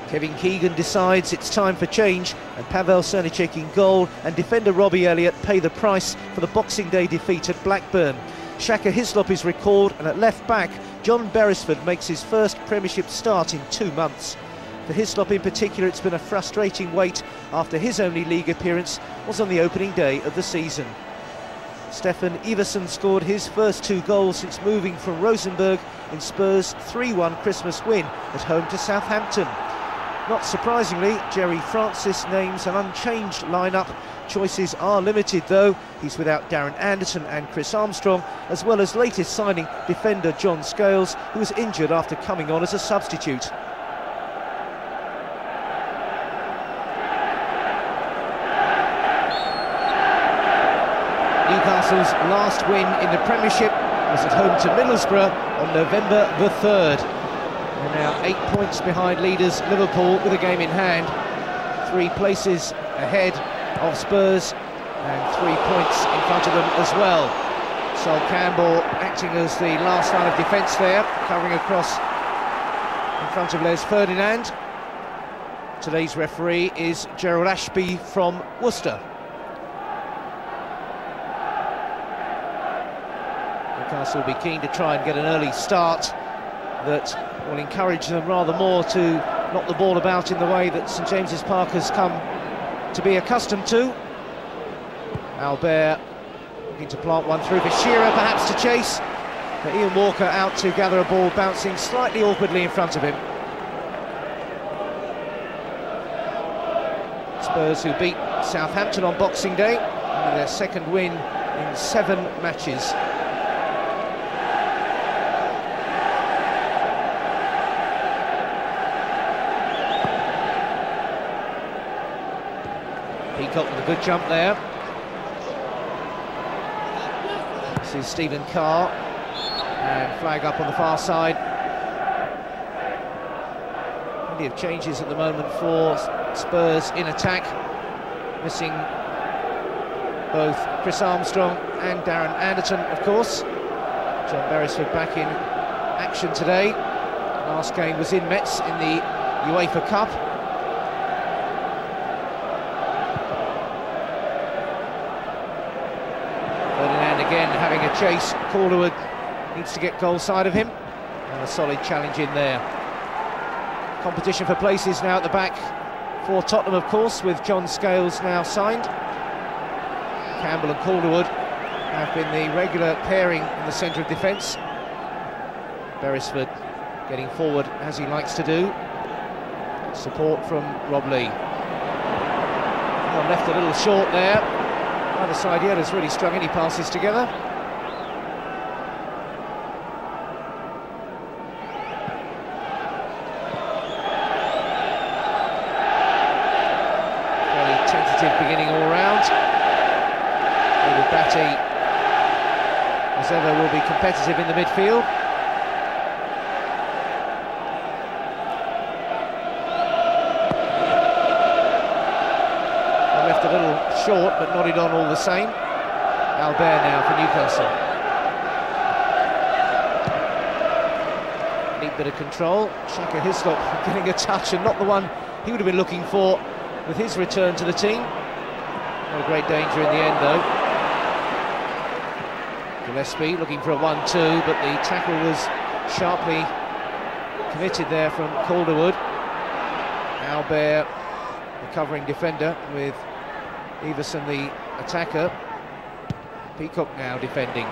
Kevin Keegan decides it's time for change, and Pavel Srnicek in goal and defender Robbie Elliott pay the price for the Boxing Day defeat at Blackburn. Shaka Hislop is recalled, and at left back, John Beresford makes his first Premiership start in 2 months. For Hislop in particular, it's been a frustrating wait after his only league appearance was on the opening day of the season. Stefan Iversen scored his first 2 goals since moving from Rosenborg in Spurs' 3-1 Christmas win at home to Southampton. Not surprisingly, Jerry Francis names an unchanged lineup. Choices are limited though. He's without Darren Anderton and Chris Armstrong, as well as latest signing defender John Scales, who was injured after coming on as a substitute. Newcastle's last win in the Premiership was at home to Middlesbrough on November the 3rd. They're now 8 points behind leaders Liverpool with a game in hand, 3 places ahead of Spurs and 3 points in front of them as well. Sol Campbell acting as the last line of defence there, covering across in front of Les Ferdinand. Today's referee is Gerald Ashby from Worcester. Newcastle will be keen to try and get an early start that will encourage them rather more to knock the ball about in the way that St James's Park has come to be accustomed to. Albert looking to plant one through for Shearer, perhaps to chase, but Ian Walker out to gather a ball bouncing slightly awkwardly in front of him. Spurs, who beat Southampton on Boxing Day, and their second win in 7 matches. Peacock with a good jump there. This is Stephen Carr, and flag up on the far side. Plenty of changes at the moment for Spurs in attack, missing both Chris Armstrong and Darren Anderton, of course. John Beresford back in action today. Last game was in Metz in the UEFA Cup. Again, having a chase, Calderwood needs to get goal side of him, and a solid challenge in there. Competition for places now at the back for Tottenham, of course, with John Scales now signed. Campbell and Calderwood have been the regular pairing in the centre of defence. Beresford getting forward as he likes to do. Support from Rob Lee. Well, left a little short there. Either side yet has really strung any passes together. Fairly tentative beginning all round. David Batty, as ever, will be competitive in the midfield. Left a little short, but nodded on all the same. Albert now for Newcastle. Neat bit of control. Shaka Hislop getting a touch, and not the one he would have been looking for with his return to the team. No great danger in the end, though. Gillespie looking for a 1-2, but the tackle was sharply committed there from Calderwood. Albert, the covering defender, with Iversen, the attacker. Peacock now defending.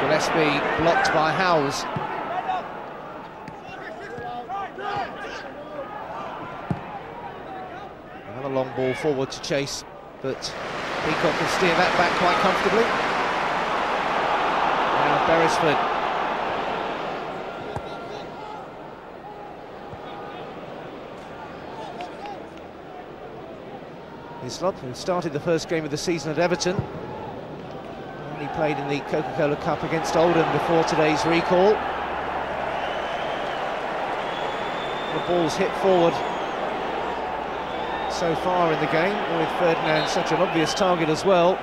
Gillespie blocked by Howells. Another long ball forward to chase, but Peacock can steer that back quite comfortably. Now Beresford. Hislop, who started the first game of the season at Everton. Only played in the Coca-Cola Cup against Oldham before today's recall. The ball's hit forward so far in the game, with Ferdinand such an obvious target as well.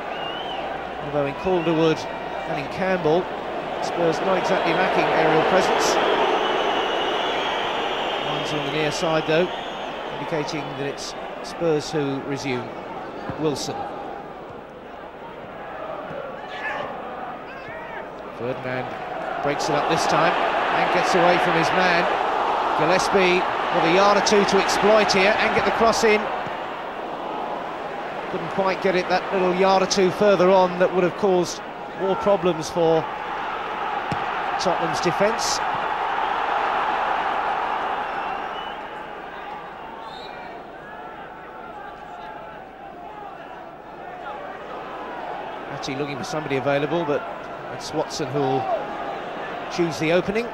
Although in Calderwood and in Campbell, Spurs not exactly lacking aerial presence. Fans on the near side though, indicating that it's Spurs who resume. Wilson. Ferdinand breaks it up this time and gets away from his man. Gillespie with a yard or two to exploit here and get the cross in. Couldn't quite get it that little yard or two further on that would have caused more problems for Tottenham's defence. Actually looking for somebody available, but it's Watson who'll choose the opening.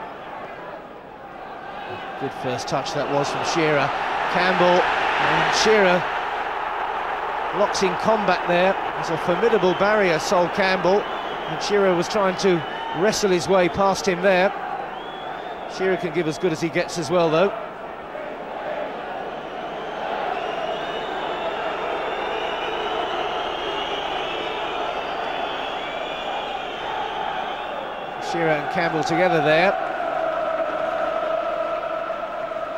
Good first touch that was from Shearer. Campbell, and Shearer locks in combat there. There's a formidable barrier, Sol Campbell, and Shearer was trying to wrestle his way past him there. Shearer can give as good as he gets as well, though. Shearer and Campbell together there.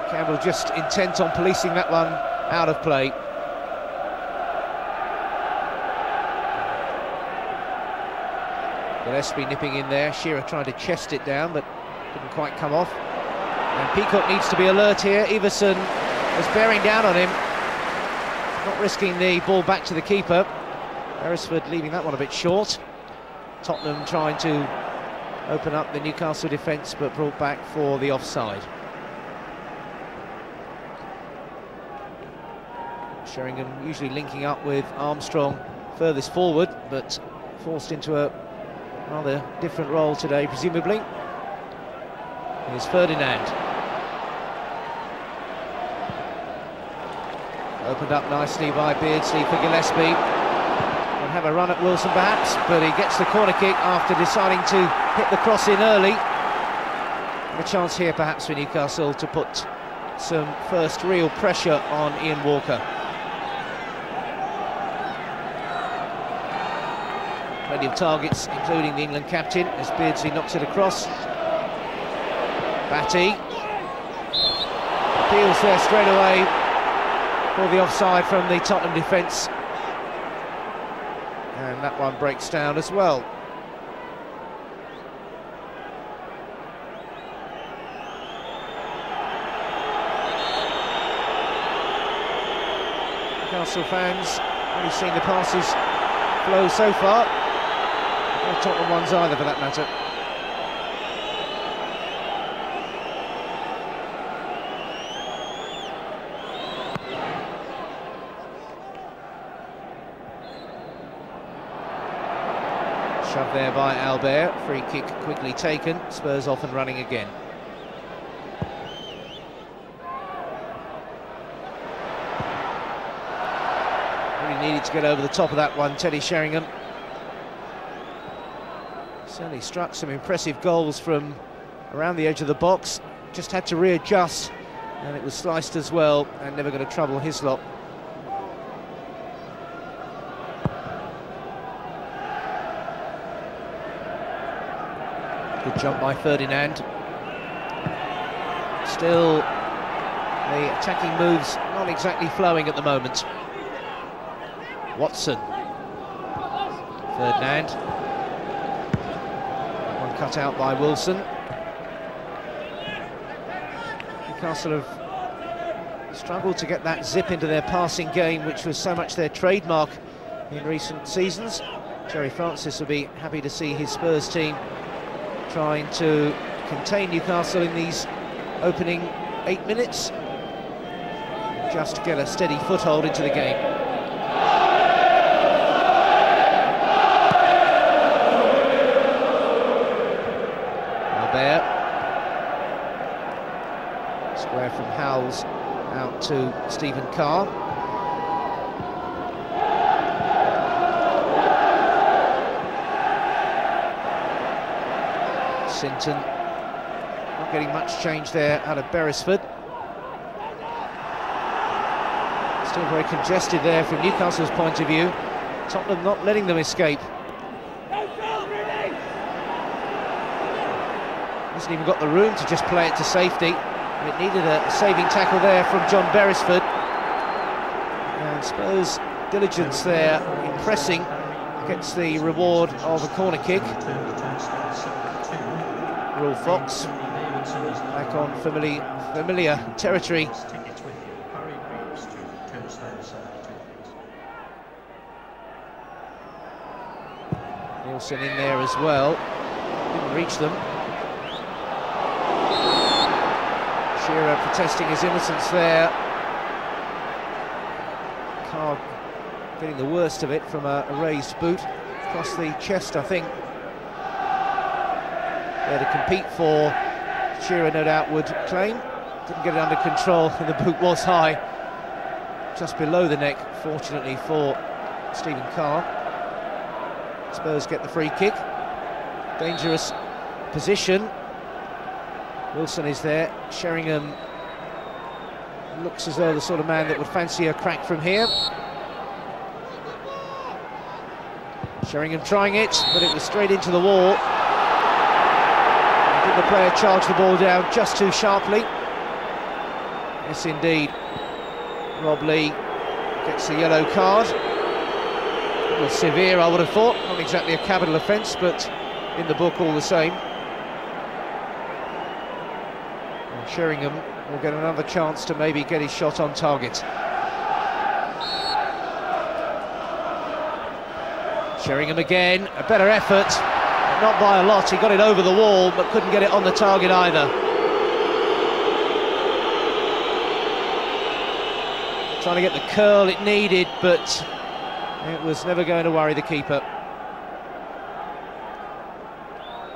Campbell just intent on policing that one out of play. Gillespie nipping in there. Shearer trying to chest it down, but didn't quite come off. And Peacock needs to be alert here. Everson was bearing down on him, not risking the ball back to the keeper. Beresford leaving that one a bit short. Tottenham trying to open up the Newcastle defence, but brought back for the offside. Sheringham usually linking up with Armstrong furthest forward, but forced into a rather different role today, presumably. Here's Ferdinand. Opened up nicely by Beardsley for Gillespie. And have a run at Wilson perhaps, but he gets the corner kick after deciding to hit the cross in early. A chance here perhaps for Newcastle to put some first real pressure on Ian Walker. Plenty of targets, including the England captain, as Beardsley knocks it across. Batty appeals there straight away for the offside from the Tottenham defence. And that one breaks down as well. Newcastle fans only seen the passes flow so far. No Tottenham ones either, for that matter. Shoved there by Albert. Free kick quickly taken. Spurs off and running again. Really needed to get over the top of that one, Teddy Sheringham. Certainly struck some impressive goals from around the edge of the box. Just had to readjust, and it was sliced as well, and never going to trouble Hislop. Good jump by Ferdinand. Still, the attacking moves not exactly flowing at the moment. Watson. Ferdinand. One cut out by Wilson. Newcastle have struggled to get that zip into their passing game, which was so much their trademark in recent seasons. Jerry Francis will be happy to see his Spurs team trying to contain Newcastle in these opening 8 minutes, just to get a steady foothold into the game. Albert. Square from Howells out to Stephen Carr. Sinton not getting much change there out of Beresford. Still very congested there from Newcastle's point of view. Tottenham not letting them escape. Hasn't even got the room to just play it to safety. It needed a saving tackle there from John Beresford. And Spurs' diligence there in pressing gets the reward of a corner kick. Will Fox back on familiar territory. Nielsen in there as well. Didn't reach them. Shearer protesting his innocence there. Carr getting the worst of it from a raised boot across the chest, I think. There to compete for, Shearer no doubt would claim. Didn't get it under control, and the boot was high, just below the neck, fortunately for Stephen Carr. Spurs get the free kick. Dangerous position. Wilson is there. Sheringham looks as though the sort of man that would fancy a crack from here. Sheringham trying it, but it was straight into the wall. Did the player charge the ball down just too sharply? Yes, indeed. Rob Lee gets the yellow card. Well, severe, I would have thought. Not exactly a capital offence, but in the book all the same. And Sheringham will get another chance to maybe get his shot on target. Sheringham again, a better effort. Not by a lot, he got it over the wall, but couldn't get it on the target either. Trying to get the curl it needed, but it was never going to worry the keeper.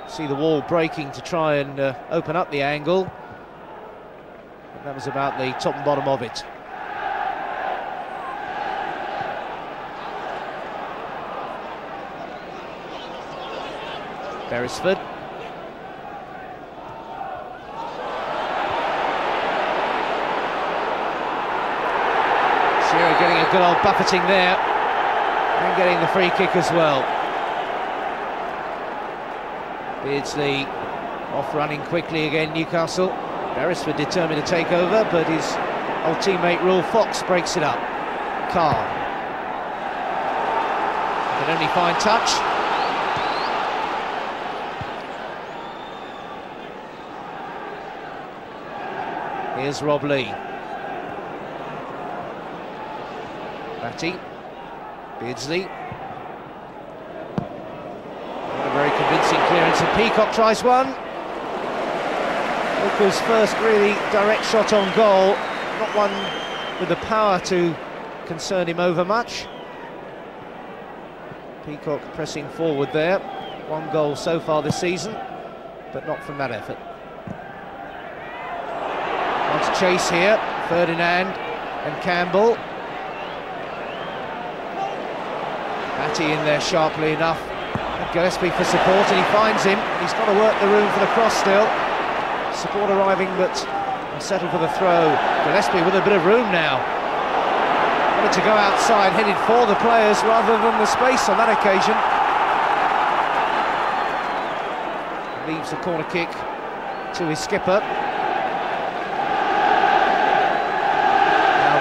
See the wall breaking to try and open up the angle. But that was about the top and bottom of it. Beresford. Shearer getting a good old buffeting there and getting the free kick as well. Beardsley off running quickly again, Newcastle. Beresford determined to take over, but his old teammate Will Fox breaks it up. Carr can only find touch. Here's Rob Lee. Batty. Beardsley. Not a very convincing clearance, and Peacock tries one. Walker's first really direct shot on goal. Not one with the power to concern him over much. Peacock pressing forward there. One goal so far this season, but not from that effort. On to chase here, Ferdinand and Campbell. Batty in there sharply enough. And Gillespie for support, and he finds him. He's got to work the room for the cross still. Support arriving, but settle for the throw. Gillespie with a bit of room now. Wanted to go outside, headed for the players rather than the space on that occasion. Leaves the corner kick to his skipper.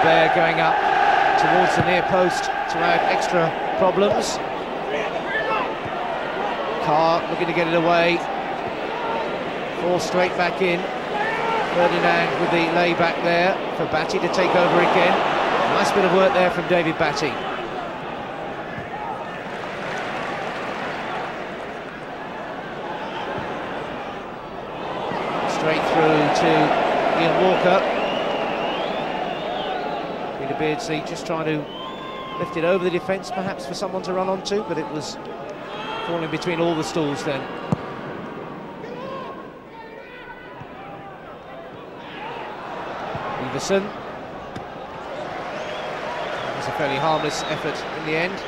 There going up towards the near post to add extra problems. Carr looking to get it away. Forced straight back in. Ferdinand with the layback there for Batty to take over again. Nice bit of work there from David Batty. Straight through to Ian Walker. Beardsley just trying to lift it over the defence, perhaps for someone to run onto, but it was falling between all the stools then. Everson. It was a fairly harmless effort in the end.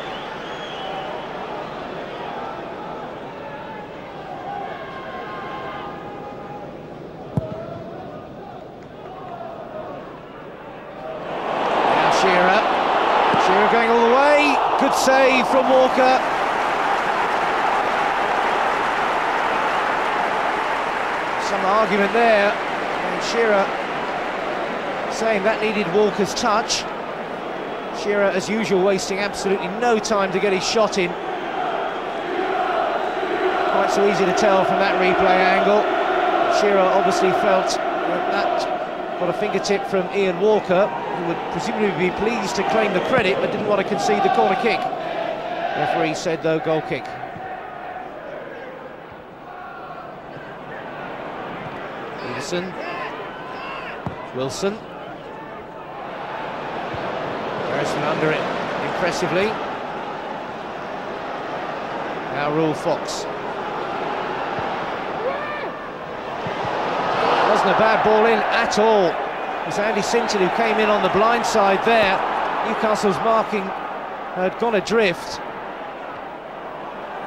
Shearer going all the way. Good save from Walker. Some argument there. And Shearer saying that needed Walker's touch. Shearer, as usual, wasting absolutely no time to get his shot in. Quite so easy to tell from that replay angle. Shearer obviously felt that got a fingertip from Ian Walker, who would presumably be pleased to claim the credit, but didn't want to concede the corner kick. Referee said, though, goal kick. Peterson. Wilson. Harrison under it impressively. Now Rule Fox. Wasn't a bad ball in at all. It was Andy Sinton who came in on the blind side there. Newcastle's marking had gone adrift.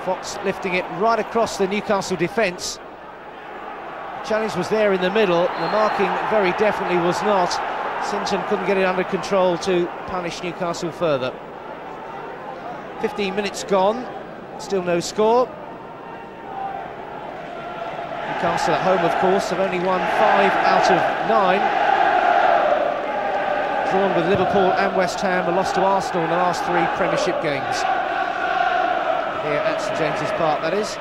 Fox lifting it right across the Newcastle defence. Challenge was there in the middle, the marking very definitely was not. Sinton couldn't get it under control to punish Newcastle further. 15 minutes gone, still no score. Newcastle at home, of course, have only won 5 out of 9. Drawn with Liverpool and West Ham, and lost to Arsenal in the last 3 Premiership games. Here at St James's Park, that is.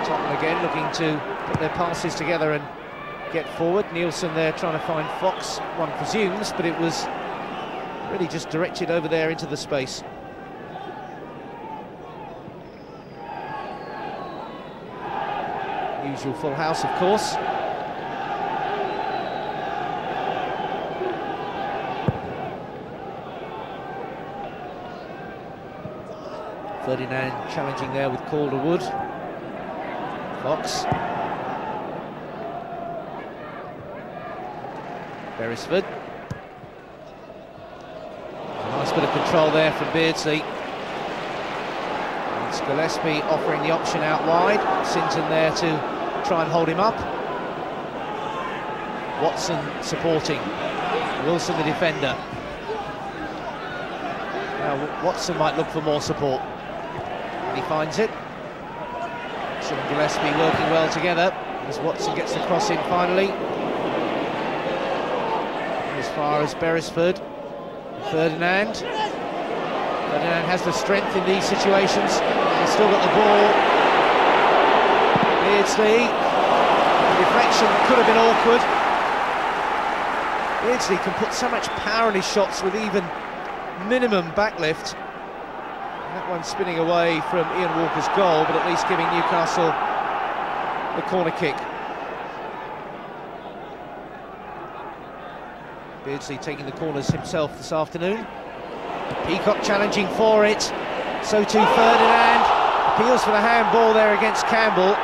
Tottenham again looking to put their passes together and get forward. Nielsen there trying to find Fox, one presumes, but it was really just directed over there into the space. Usual full house, of course. Ferdinand challenging there with Calderwood. Fox. Beresford. A nice bit of control there from Beardsley. And Gillespie offering the option out wide. Sinton there to try and hold him up. Watson supporting. Wilson the defender. Now Watson might look for more support. And he finds it. And Gillespie working well together as Watson gets the cross in finally. As far as Beresford. Ferdinand. Ferdinand has the strength in these situations. He's still got the ball. Beardsley. The deflection could have been awkward. Beardsley can put so much power in his shots with even minimum backlift. That one spinning away from Ian Walker's goal, but at least giving Newcastle the corner kick. Beardsley taking the corners himself this afternoon. Peacock challenging for it. So too Ferdinand. Appeals for the handball there against Campbell.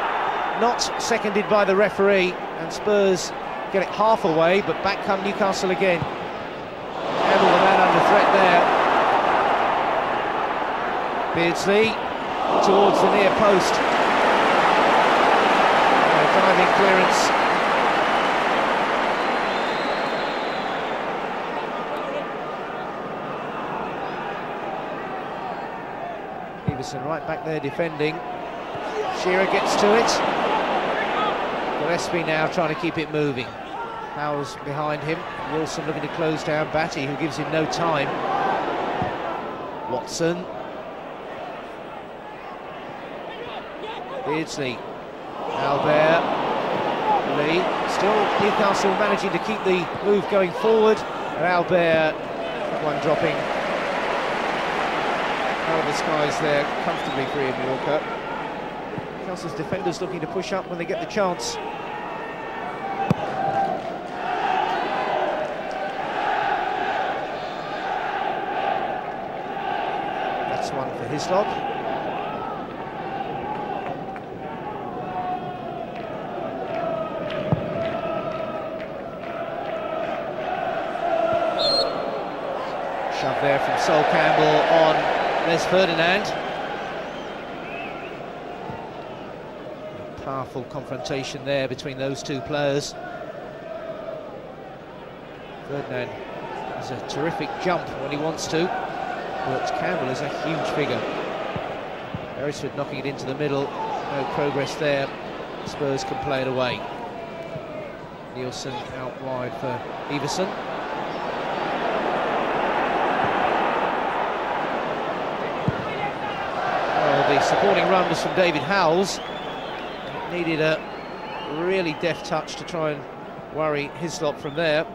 Not seconded by the referee, and Spurs get it half away, but back come Newcastle again. Campbell the man under threat there. Beardsley towards the near post. Diving clearance. Peterson right back there defending. Shearer gets to it. Gillespie now trying to keep it moving. Howell's behind him. Wilson looking to close down Batty, who gives him no time. Watson. Beardsley, Albert, Lee, still Newcastle managing to keep the move going forward, and Albert, that one dropping out of the skies there, comfortably for Ian Walker. Newcastle's defenders looking to push up when they get the chance. That's one for Hislop. Shove there from Sol Campbell on Les Ferdinand. Powerful confrontation there between those two players. Ferdinand has a terrific jump when he wants to, but Campbell is a huge figure. Beresford knocking it into the middle, no progress there. Spurs can play it away. Nielsen out wide for Everson. Well, the supporting run was from David Howells. It needed a really deft touch to try and worry Hislop from there.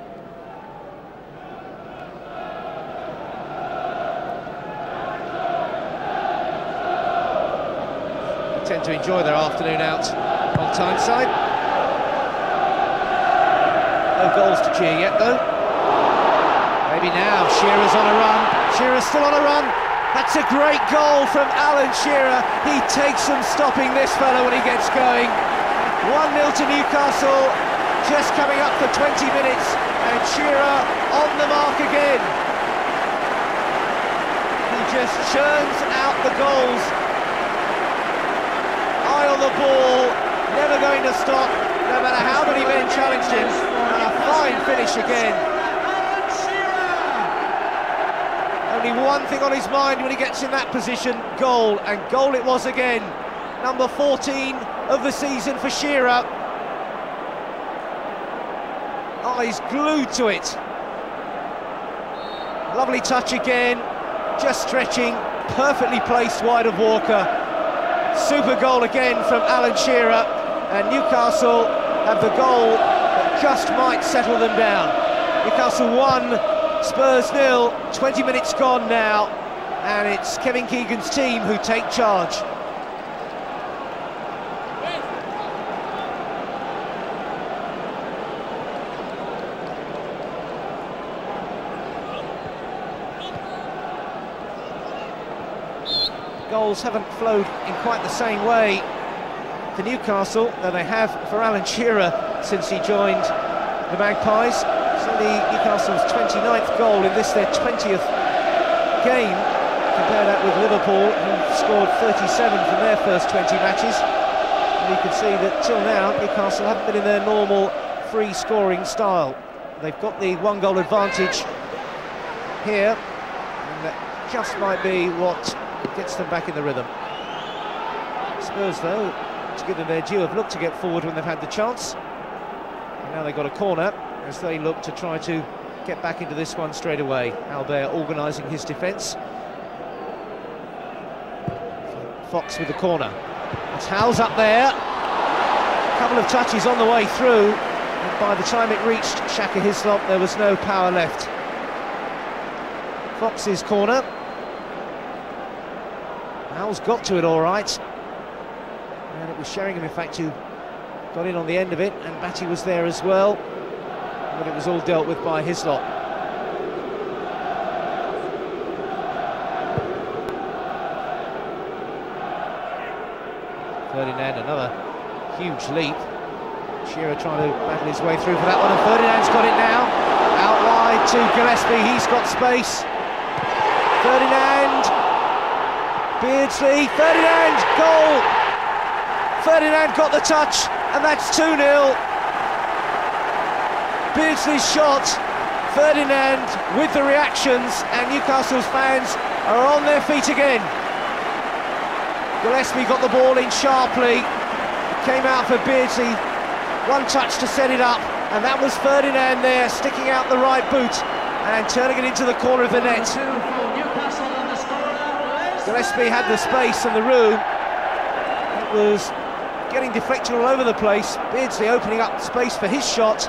They tend to enjoy their afternoon out on Tyneside. No goals to cheer yet, though. Maybe now. Shearer's on a run. Shearer's still on a run. That's a great goal from Alan Shearer. He takes some stopping this fellow when he gets going. 1-0 to Newcastle, just coming up for 20 minutes, and Shearer on the mark again. He just churns out the goals. Eye on the ball, never going to stop, no matter how many men challenged him, and a fine finish again. Only one thing on his mind when he gets in that position, goal, and goal it was again. Number 14 of the season for Shearer. Eyes glued to it. Lovely touch again, just stretching, perfectly placed wide of Walker. Super goal again from Alan Shearer, and Newcastle have the goal that just might settle them down. Newcastle 1, Spurs 0, 20 minutes gone now, and it's Kevin Keegan's team who take charge. Goals haven't flowed in quite the same way for Newcastle that they have for Alan Shearer since he joined the Magpies. It's only Newcastle's 29th goal in this, their 20th game. Compare that with Liverpool, who scored 37 from their first 20 matches. And you can see that till now Newcastle haven't been in their normal free scoring style. They've got the 1-goal advantage here, and that just might be what gets them back in the rhythm. Spurs, though, to give them their due, have looked to get forward when they've had the chance. And now they've got a corner as they look to try to get back into this one straight away. Albert organising his defence. Fox with the corner. That's Howells up there. A couple of touches on the way through, and by the time it reached Shaka Hislop, there was no power left. Fox's corner. Howells got to it all right, and it was Sheringham, in fact, who got in on the end of it, and Batty was there as well, but it was all dealt with by Hislop. Ferdinand, another huge leap. Shearer trying to battle his way through for that one, and Ferdinand's got it now. Out wide to Gillespie, he's got space. Ferdinand. Beardsley, Ferdinand, goal! Ferdinand got the touch, and that's 2-0. Beardsley's shot, Ferdinand with the reactions, and Newcastle's fans are on their feet again. Gillespie got the ball in sharply, came out for Beardsley, one touch to set it up, and that was Ferdinand there, sticking out the right boot and turning it into the corner of the net. Gillespie had the space and the room. It was getting deflected all over the place. Beardsley opening up space for his shot,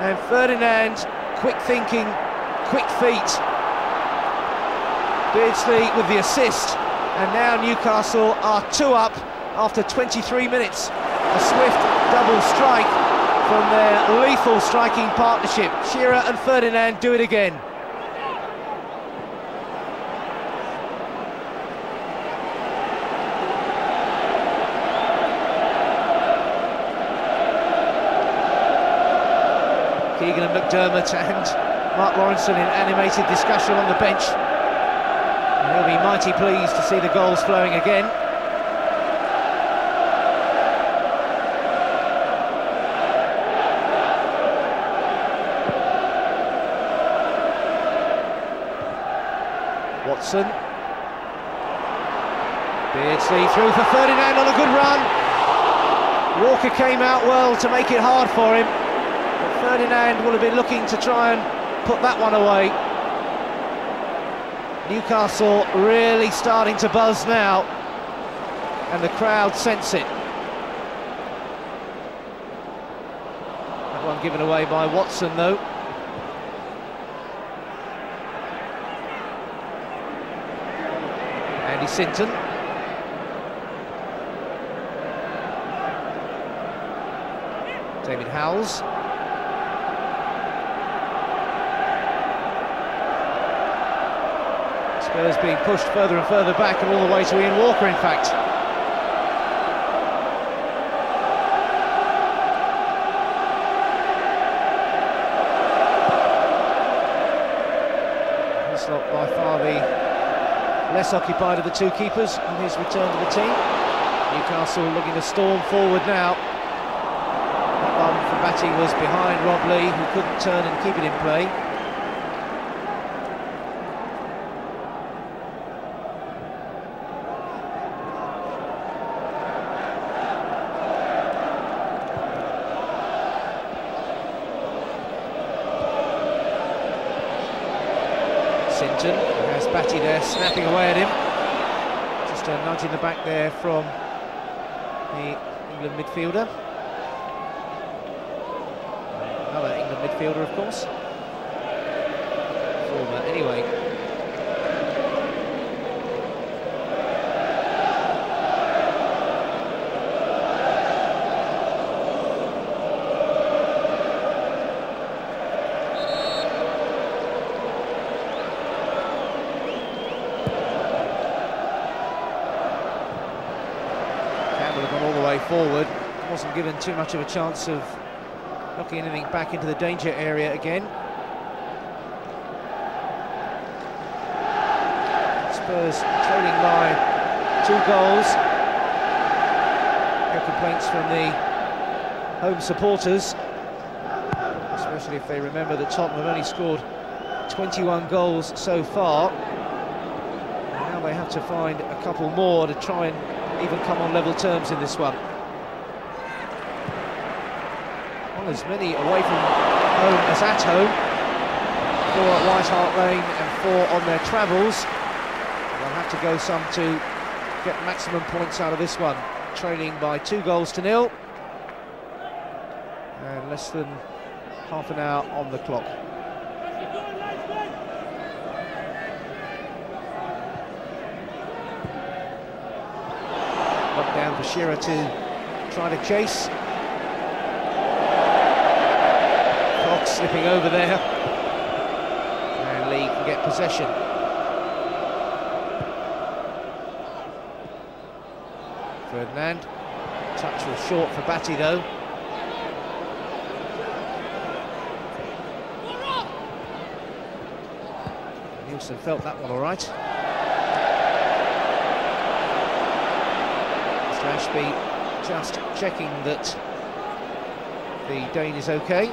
and Ferdinand, quick thinking, quick feet. Beardsley with the assist, and now Newcastle are 2 up after 23 minutes. A swift double strike from their lethal striking partnership. Shearer and Ferdinand do it again. Keegan and McDermott and Mark Lawrenson in animated discussion on the bench. And he'll be mighty pleased to see the goals flowing again. Watson. Beardsley through for Ferdinand on a good run. Walker came out well to make it hard for him, but Ferdinand will have been looking to try and put that one away. Newcastle really starting to buzz now, and the crowd sense it. That one given away by Watson though. Andy Sinton. David Howells. Spurs being pushed further and further back, and all the way to Ian Walker, in fact. Hislop by far the less occupied of the two keepers on his return to the team. Newcastle looking to storm forward now. Batty was behind Rob Lee, who couldn't turn and keep it in play. Sinton has Batty there, snapping away at him. Just a nudge in the back there from the England midfielder. Another England midfielder, of course. Former, anyway. Campbell had gone all the way forward. Wasn't given too much of a chance of knocking anything back into the danger area again. Spurs trailing by 2 goals. No complaints from the home supporters, especially if they remember that Tottenham have only scored 21 goals so far. And now they have to find a couple more to try and even come on level terms in this one. As many away from home as at home, 4 at White Hart Lane and 4 on their travels. They'll have to go some to get maximum points out of this one. Trailing by 2 goals to 0, and less than half an hour on the clock. Up down for Shearer to try to chase. Slipping over there, and Lee can get possession. Ferdinand, touch was short for Batty though. Nielsen felt that one all right. Mr. Ashby just checking that the Dane is okay.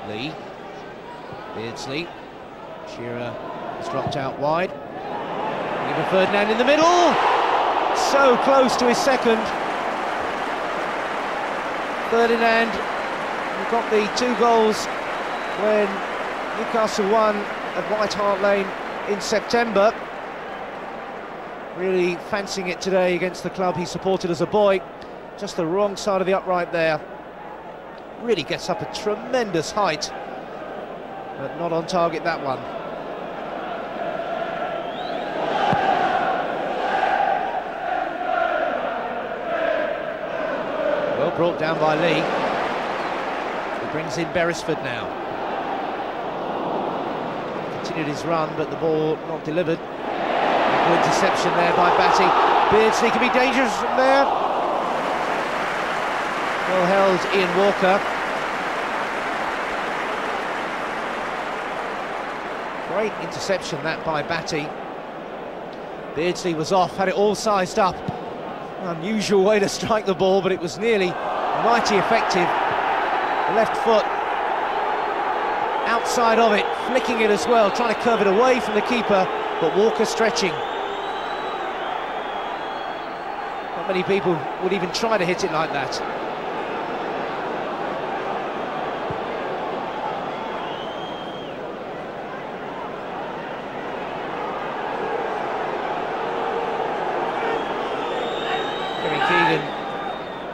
Lee, Beardsley, Shearer has dropped out wide. Given Ferdinand in the middle, so close to his second. Ferdinand got the 2 goals when Newcastle won at White Hart Lane in September. Really fancying it today against the club he supported as a boy. Just the wrong side of the upright there. Really gets up a tremendous height, but not on target that one. Well brought down by Lee. He brings in Beresford now. Continued his run, but the ball not delivered. A good interception there by Batty. Beardsley can be dangerous from there. Well held, Ian Walker. Great interception that by Batty. Beardsley was off, had it all sized up. Unusual way to strike the ball, but it was nearly mighty effective. The left foot outside of it, flicking it as well, trying to curve it away from the keeper, but Walker stretching. Not many people would even try to hit it like that.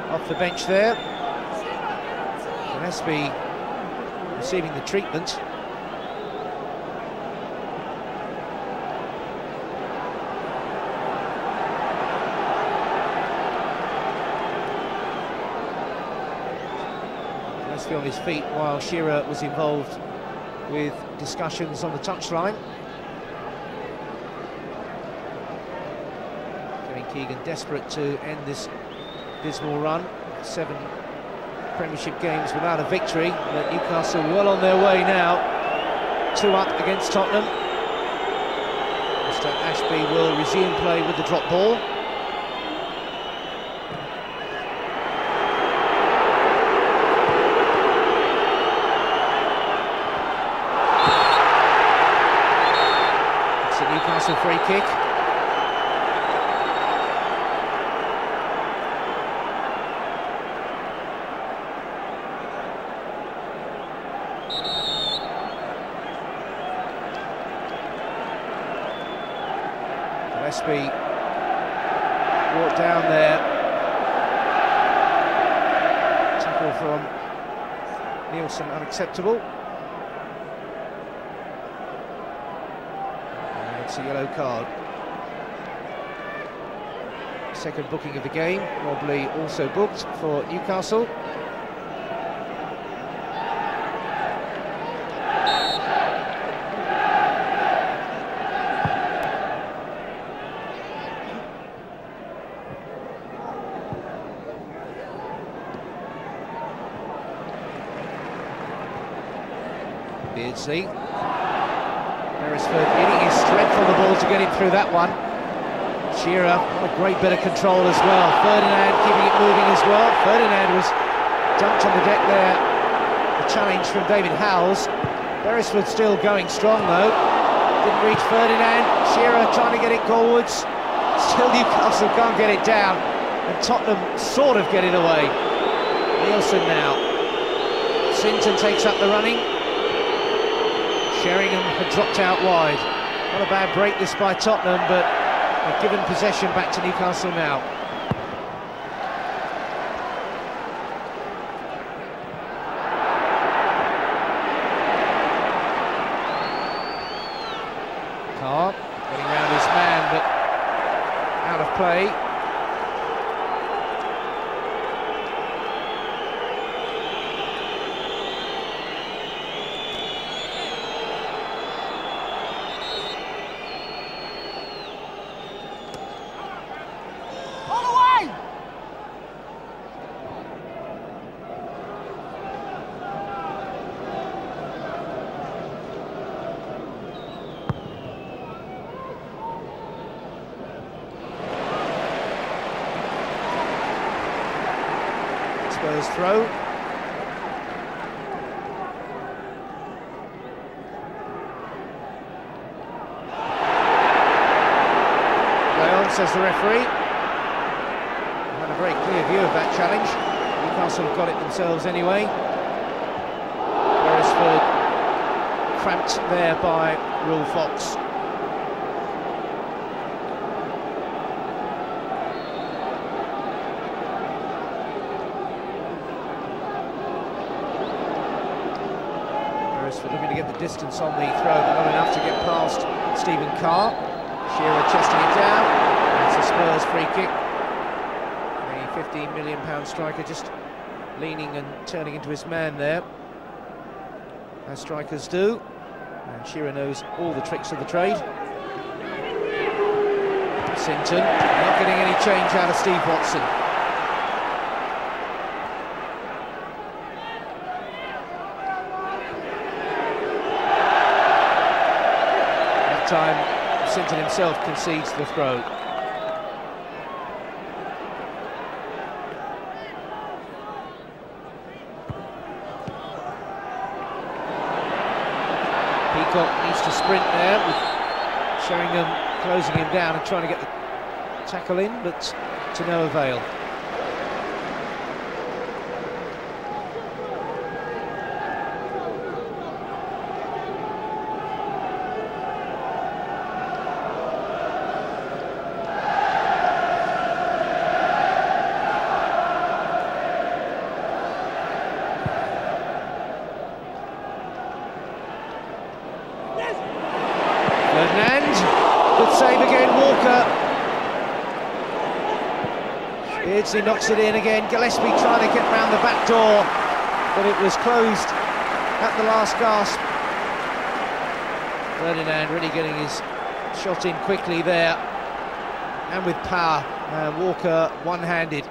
Off the bench there. Gillespie receiving the treatment. Gillespie on his feet while Shearer was involved with discussions on the touchline. Kevin Keegan desperate to end this dismal run, 7 Premiership games without a victory, but Newcastle well on their way now, 2 up against Tottenham. Mr. Ashby will resume play with the drop ball. It's a Newcastle free kick. Gillespie brought down there. Tackle from Nielsen unacceptable. And it's a yellow card. Second booking of the game. Mobley also booked for Newcastle. Beardsley. Beresford hitting his strength on the ball to get him through that one. Shearer, a great bit of control as well. Ferdinand keeping it moving as well. Ferdinand was dumped on the deck there. The challenge from David Howells. Beresford still going strong though. Didn't reach Ferdinand. Shearer trying to get it goalwards. Still Newcastle can't get it down. And Tottenham sort of get it away. Nielsen now. Sinton takes up the running. Sheringham had dropped out wide. Not a bad break this by Tottenham, but they've given possession back to Newcastle now. Carr getting round his man, but out of play. Spurs throw. Play on, says the referee. Had a very clear view of that challenge. Newcastle have got it themselves anyway. Beresford cramped there by Will Fox. Looking to get the distance on the throw, but not enough to get past Stephen Carr. Shearer chesting it down. It's a Spurs free kick. The £15 million striker just leaning and turning into his man there, as strikers do. And Shearer knows all the tricks of the trade. Sinton not getting any change out of Steve Watson. Time Sinton himself concedes the throw. Peacock needs to sprint there, with Sheringham closing him down and trying to get the tackle in, but to no avail. Good save again, Walker. Beardsley knocks it in again. Gillespie trying to get round the back door, but it was closed at the last gasp. Ferdinand really getting his shot in quickly there, and with power. Walker one-handed.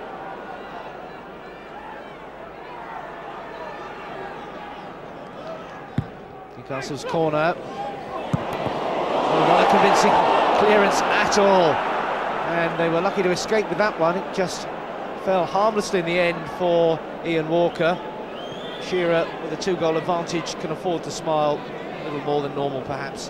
Newcastle's corner. Not a convincing clearance at all, and they were lucky to escape with that one. It just fell harmlessly in the end for Ian Walker. Shearer, with a 2-goal advantage, can afford to smile a little more than normal, perhaps.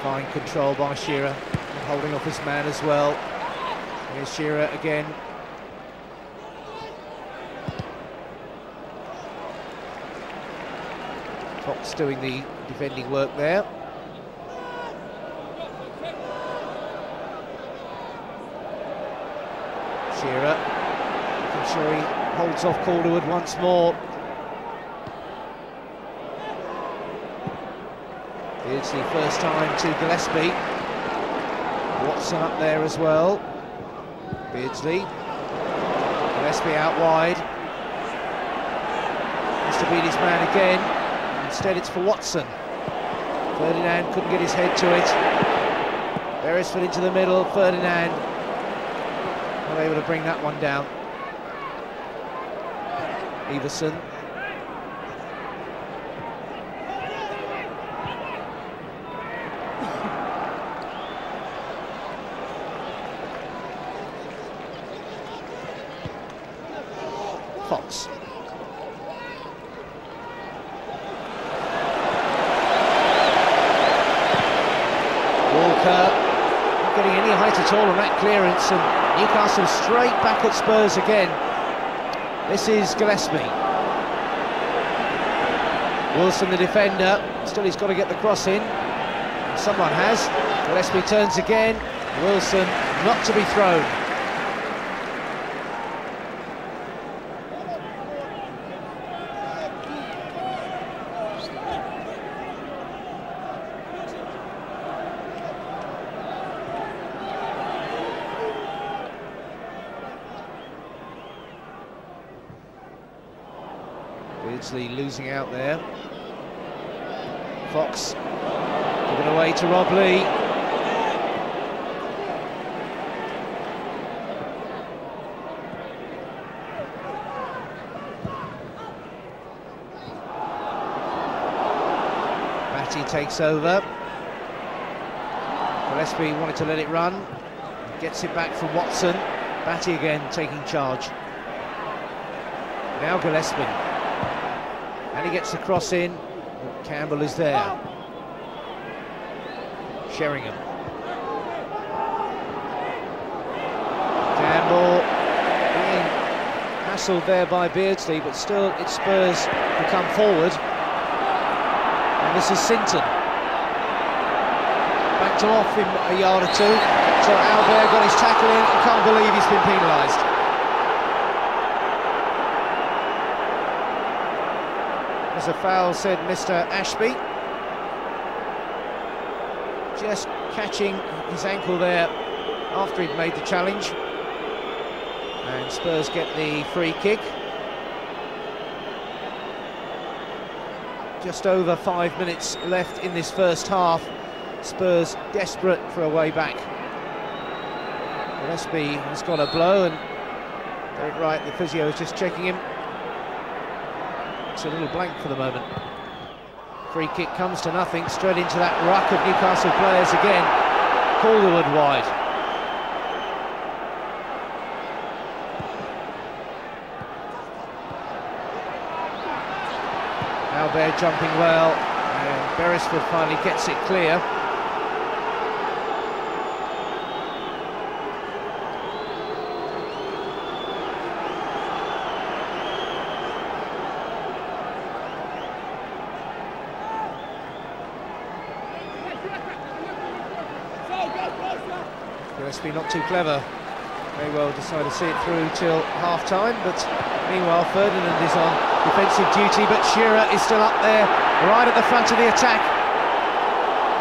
Fine control by Shearer, holding off his man as well. Here's Shearer again. Fox doing the defending work there. Shearer making sure he holds off Calderwood once more. Beardsley first time to Gillespie. Watson up there as well. Beardsley. Gillespie out wide. Has to beat his man again. Instead it's for Watson. Ferdinand couldn't get his head to it. Beresford into the middle. Ferdinand not able to bring that one down. Everson. Fox. Walker not getting any height at all on that clearance, and Newcastle straight back at Spurs again. This is Gillespie. Wilson, the defender, still he's got to get the cross in. Someone has. Gillespie turns again. Wilson not to be thrown. Beardsley losing out there. Fox given away to Rob Lee. Batty takes over. Gillespie wanted to let it run. Gets it back from Watson. Batty again taking charge. Now Gillespie. And he gets the cross in. Campbell is there. Sheringham. Campbell being hassled there by Beardsley, but still it's Spurs who come forward. And this is Sinton. Backed off him a yard or two. So Albert got his tackle in and can't believe he's been penalised. As a foul, said Mr. Ashby. Just catching his ankle there after he'd made the challenge. And Spurs get the free kick. Just over 5 minutes left in this first half. Spurs desperate for a way back. Gillespie has got a blow, and Derek Wright, the physio, is just checking him. It's a little blank for the moment. Free kick comes to nothing, straight into that ruck of Newcastle players again. Calderwood wide. Albert jumping well, and Beresford finally gets it clear. Gillespie not too clever. Very well decided to see it through till half-time, but meanwhile Ferdinand is on defensive duty, but Shearer is still up there, right at the front of the attack.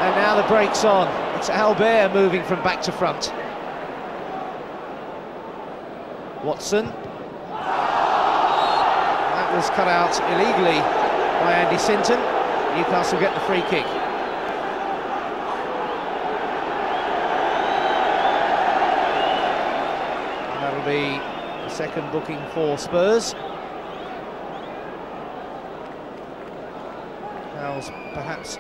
And now the break's on. It's Albert moving from back to front. Watson. That was cut out illegally by Andy Sinton. Newcastle get the free kick. That'll be the second booking for Spurs. Howell's perhaps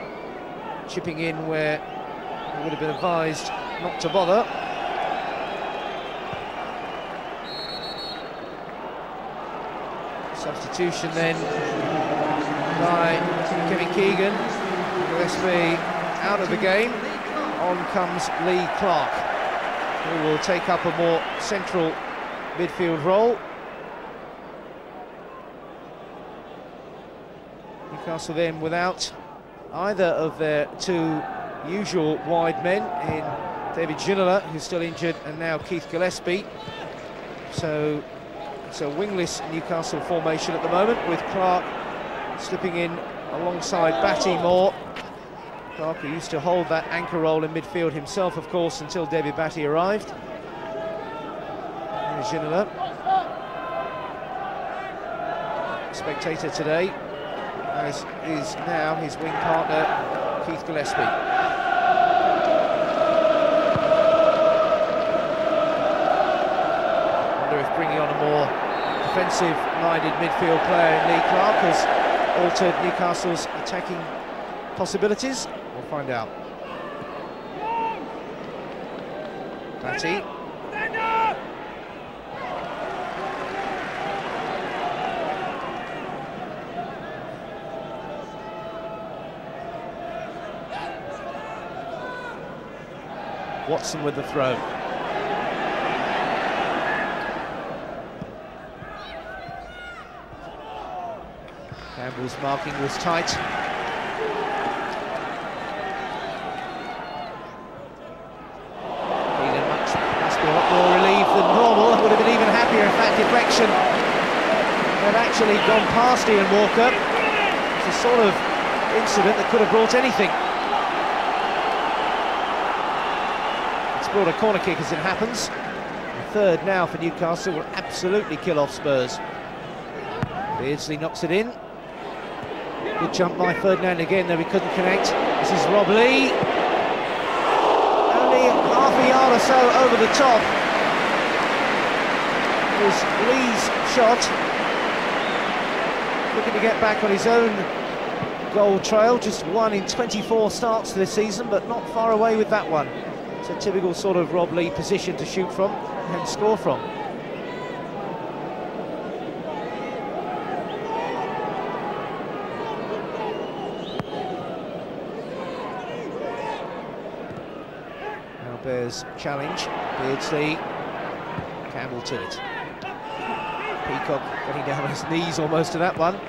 chipping in where he would have been advised not to bother. Substitution then by Kevin Keegan. Gillespie out of the game. On comes Lee Clark, who will take up a more central midfield role. Newcastle then without either of their two usual wide men in David Ginola, who's still injured, and now Keith Gillespie. So it's a wingless Newcastle formation at the moment, with Clark slipping in alongside Batty-Moore. Clark, who used to hold that anchor role in midfield himself, of course, until David Batty arrived. Here's Ginola. Spectator today, as is now his wing partner, Keith Gillespie. I wonder if bringing on a more defensive-minded midfield player in Lee Clark has altered Newcastle's attacking possibilities. We'll find out. Batty. Watson with the throw. Campbell's marking was tight. Keegan must be a lot more relieved than normal. Would have been even happier if that deflection had actually gone past Ian Walker. It's a sort of incident that could have brought anything. Brought a corner kick as it happens. The third now for Newcastle will absolutely kill off Spurs. Beardsley knocks it in. Good jump by Ferdinand again, though he couldn't connect. This is Rob Lee. Only half a yard or so over the top. It was Lee's shot. Looking to get back on his own goal trail. Just one in 24 starts this season, but not far away with that one. It's a typical sort of Rob Lee position to shoot from and score from. Albert's challenge. Beardsley. Campbell to it. Peacock getting down on his knees almost to that one.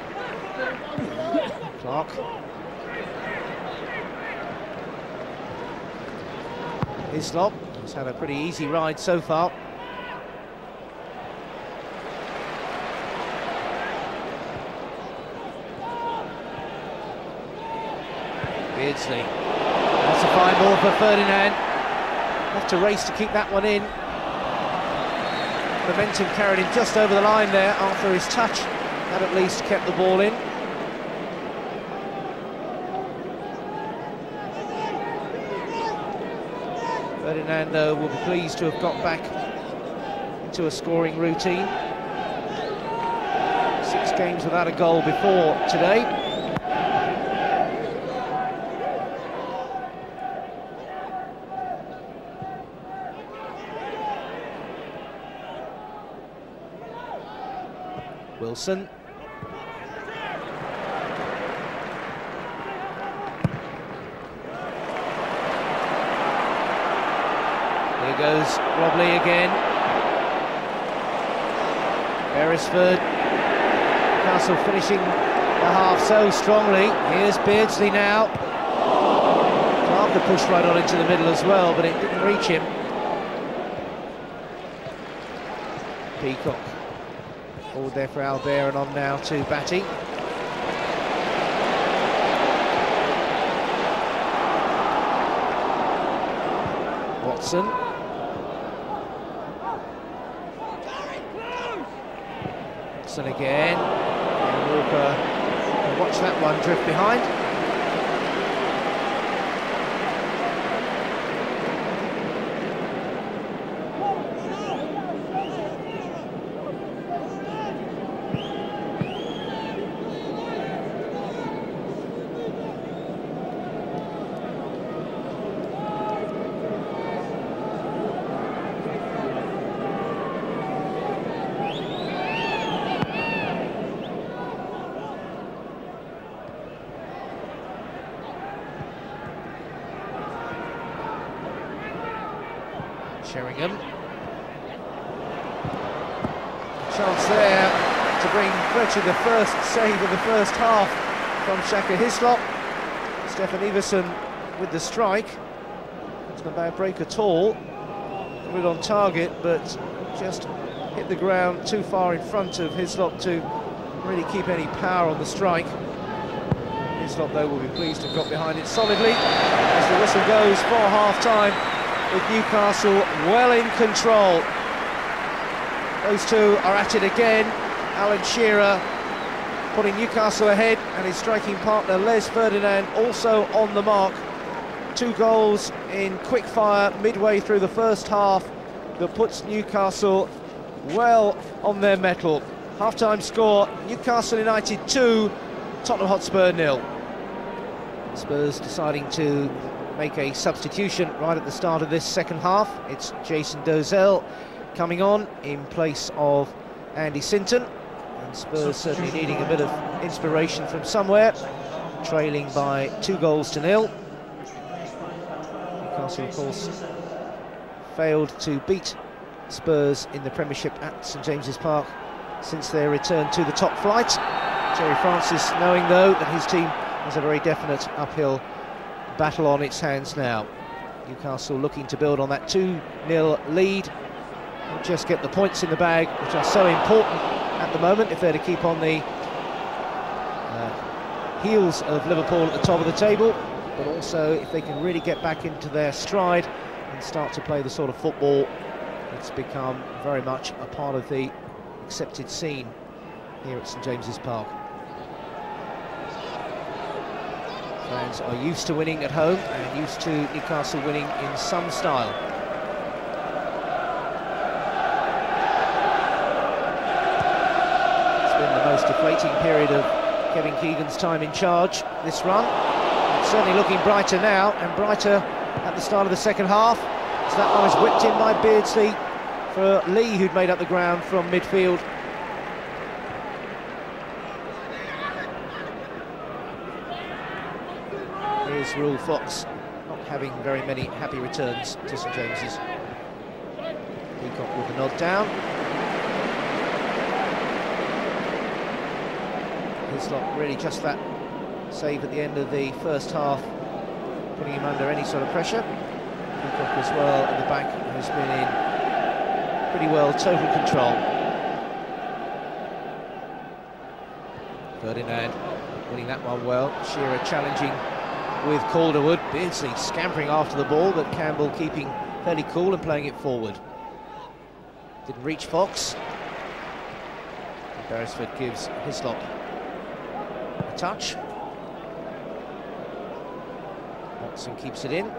Clark. Hislop has had a pretty easy ride so far. Beardsley. That's a fine ball for Ferdinand. Have to race to keep that one in. momentum carried him just over the line there after his touch. That at least kept the ball in. Ferdinando will be pleased to have got back into a scoring routine. 6 games without a goal before today. Wilson. Here goes Robley again. Beresford. Newcastle finishing the half so strongly. Here's Beardsley now. Clark had pushed right on into the middle as well, but it didn't reach him. Peacock. Forward there for Albert, and on now to Batty. Watson. Watson again. And Walker can watch that one drift behind. Sheringham. Chance there to bring virtually the first save of the first half from Shaka Hislop. Stefan Iversen with the strike. It's not a bad break at all. Good on target, but just hit the ground too far in front of Hislop to really keep any power on the strike. Hislop, though, will be pleased to have got behind it solidly as the whistle goes for half-time, with Newcastle well in control. Those two are at it again. Alan Shearer putting Newcastle ahead, and his striking partner Les Ferdinand also on the mark. 2 goals in quick fire midway through the first half that puts Newcastle well on their mettle. Half-time score, Newcastle United 2, Tottenham Hotspur 0. Spurs deciding to make a substitution right at the start of this second half. It's Jason Dozel coming on in place of Andy Sinton, and Spurs certainly needing a bit of inspiration from somewhere, trailing by 2-0. Newcastle, of course, failed to beat Spurs in the Premiership at St James's Park since their return to the top flight. Terry Francis knowing, though, that his team has a very definite uphill battle on its hands now. Newcastle looking to build on that 2-0 lead and just get the points in the bag, which are so important at the moment if they're to keep on the heels of Liverpool at the top of the table, but also if they can really get back into their stride and start to play the sort of football that's become very much a part of the accepted scene here at St James's Park. Fans are used to winning at home and used to Newcastle winning in some style. It's been the most deflating period of Kevin Keegan's time in charge this run. It's certainly looking brighter now, and brighter at the start of the second half. So that one was whipped in by Beardsley for Lee, who'd made up the ground from midfield. Here's Rule Fox, not having very many happy returns to St James's. Peacock with the nod down. Hislop really just that save at the end of the first half, putting him under any sort of pressure. Peacock as well at the back has been in pretty well total control. Ferdinand winning that one well. Shearer challenging with Calderwood. Beardsley scampering after the ball, but Campbell keeping fairly cool and playing it forward. Didn't reach Fox. Beresford gives Hislop a touch. Watson keeps it in.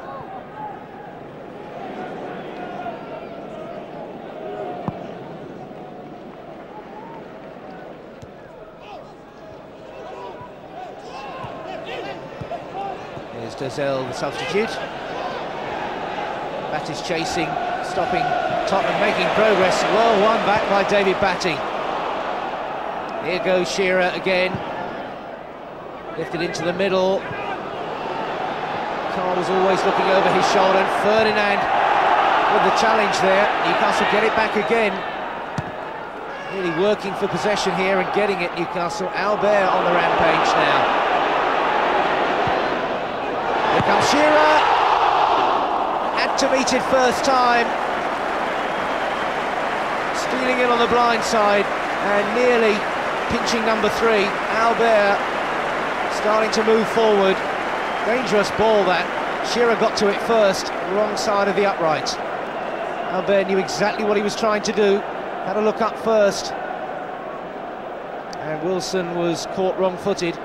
Here's Dozell, the substitute. Batty's chasing, stopping Tottenham, making progress. Well won back by David Batty. Here goes Shearer again. Lifted into the middle. Carl was always looking over his shoulder. And Ferdinand with the challenge there. Newcastle get it back again. Really working for possession here and getting it, Newcastle. Albert on the rampage now. Here comes Shearer. Had to meet it first time. Stealing in on the blind side and nearly pinching number 3. Albert starting to move forward. Dangerous ball that. Shearer got to it first, wrong side of the upright. Albert knew exactly what he was trying to do. Had a look up first. And Wilson was caught wrong-footed.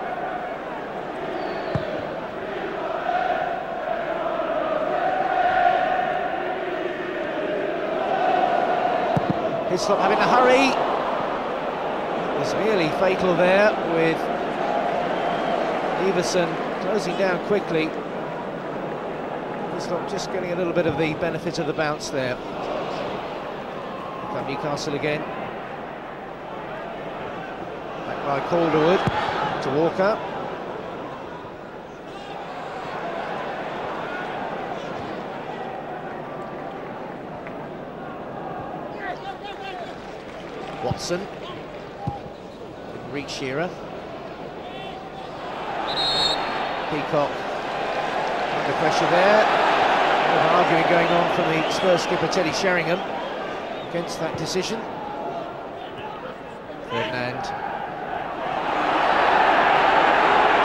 Hislop having to hurry. It was really fatal there with Everson closing down quickly. Hislop just getting a little bit of the benefit of the bounce there. Come Newcastle again. Back by Calderwood to Walker. Watson. Didn't reach Shearer. Peacock under pressure there. A lot of arguing going on from the Spurs skipper Teddy Sheringham against that decision. Ferdinand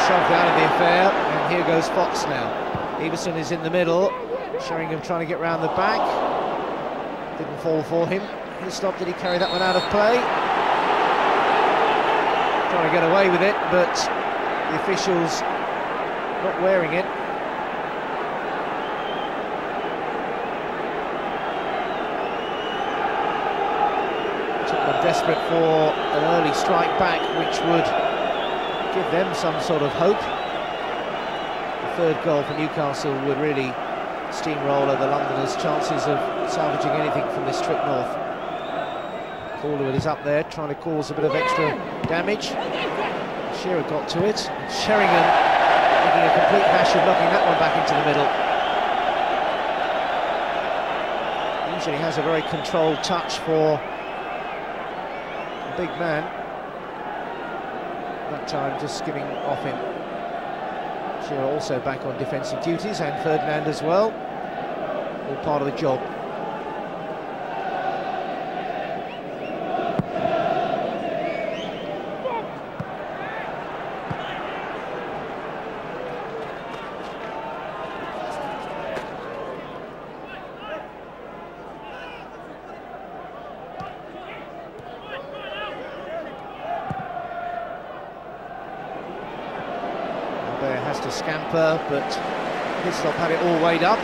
shoved out of the affair, and here goes Fox now. Everson is in the middle. Sheringham trying to get round the back. Didn't fall for him. Hislop, did he carry that one out of play? Trying to get away with it, but the officials not wearing it. Tottenham desperate for an early strike back, which would give them some sort of hope. The third goal for Newcastle would really steamroller the Londoners' chances of salvaging anything from this trip north. Calderwood is up there, trying to cause a bit of extra damage. Shearer got to it. And Sheringham making a complete hash of knocking that one back into the middle. Usually has a very controlled touch for a big man. That time just skimming off him. Shearer also back on defensive duties, and Ferdinand as well. All part of the job. Has to scamper, but Hislop had it all weighed up.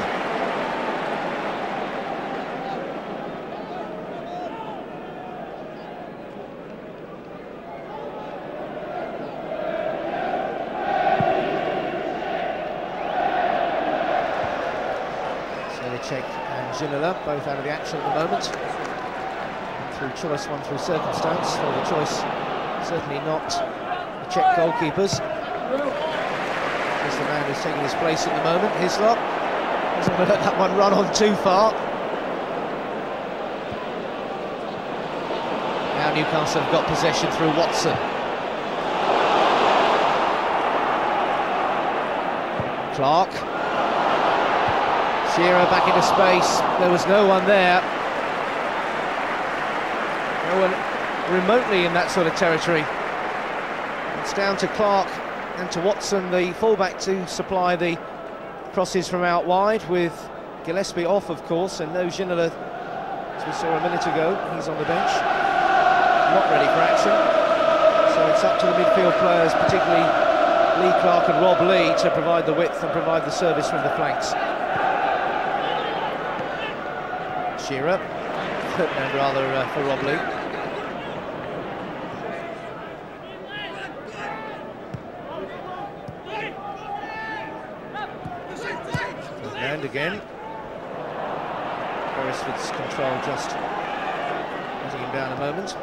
Seliček and Ginola both out of the action at the moment. One through choice, one through circumstance. Well, the choice certainly not the Czech goalkeepers. The man who's taking his place at the moment, Hislop. Doesn't want to let that one run on too far. Now Newcastle have got possession through Watson. Clark. Shearer back into space. There was no one there. No one remotely in that sort of territory. It's down to Clark and to Watson, the fullback, to supply the crosses from out wide, with Gillespie off, of course, and no Ginola we saw a minute ago. He's on the bench, not ready for action. So it's up to the midfield players, particularly Lee Clark and Rob Lee, to provide the width and provide the service from the flanks. Shearer, and rather for Rob Lee. And again, Beresford's control just letting him down a moment.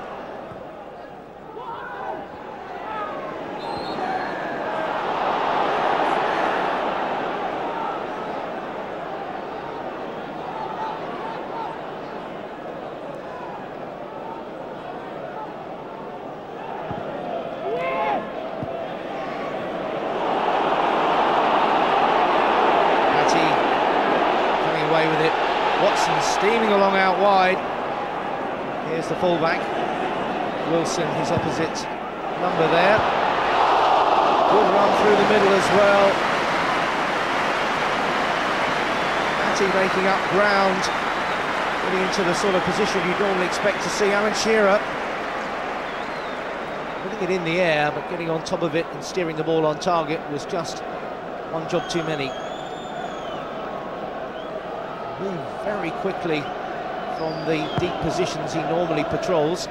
With it, Watson steaming along out wide. Here's the fullback, Wilson, his opposite number there. Good run through the middle as well. Matty making up ground, getting into the sort of position you'd normally expect to see Alan Shearer. Putting it in the air, but getting on top of it and steering the ball on target was just one job too many. Very quickly from the deep positions he normally patrols.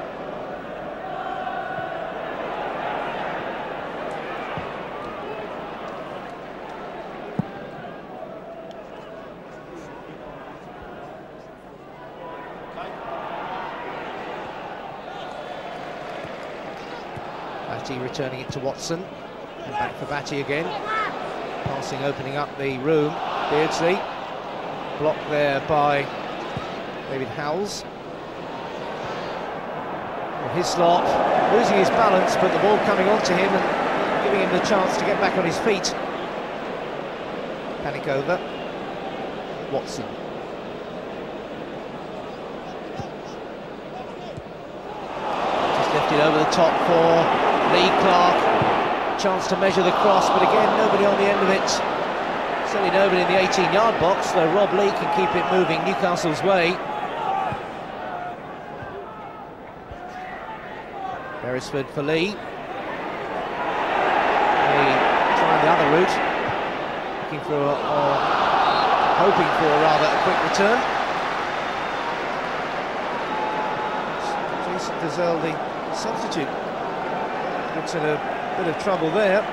Batty returning it to Watson, and back for Batty again. Passing, opening up the room. Beardsley. Blocked there by David Howells. Well, Hislop losing his balance, but the ball coming onto him and giving him the chance to get back on his feet. Panic over. Watson. Just lifted over the top for Lee Clark. Chance to measure the cross, but again, nobody on the end of it. Certainly nobody in the 18-yard box, though Rob Lee can keep it moving Newcastle's way. Beresford for Lee. Lee trying the other route, looking for, or hoping for rather, a quick return. Jason Dazelle, the substitute, looks in a bit of trouble there.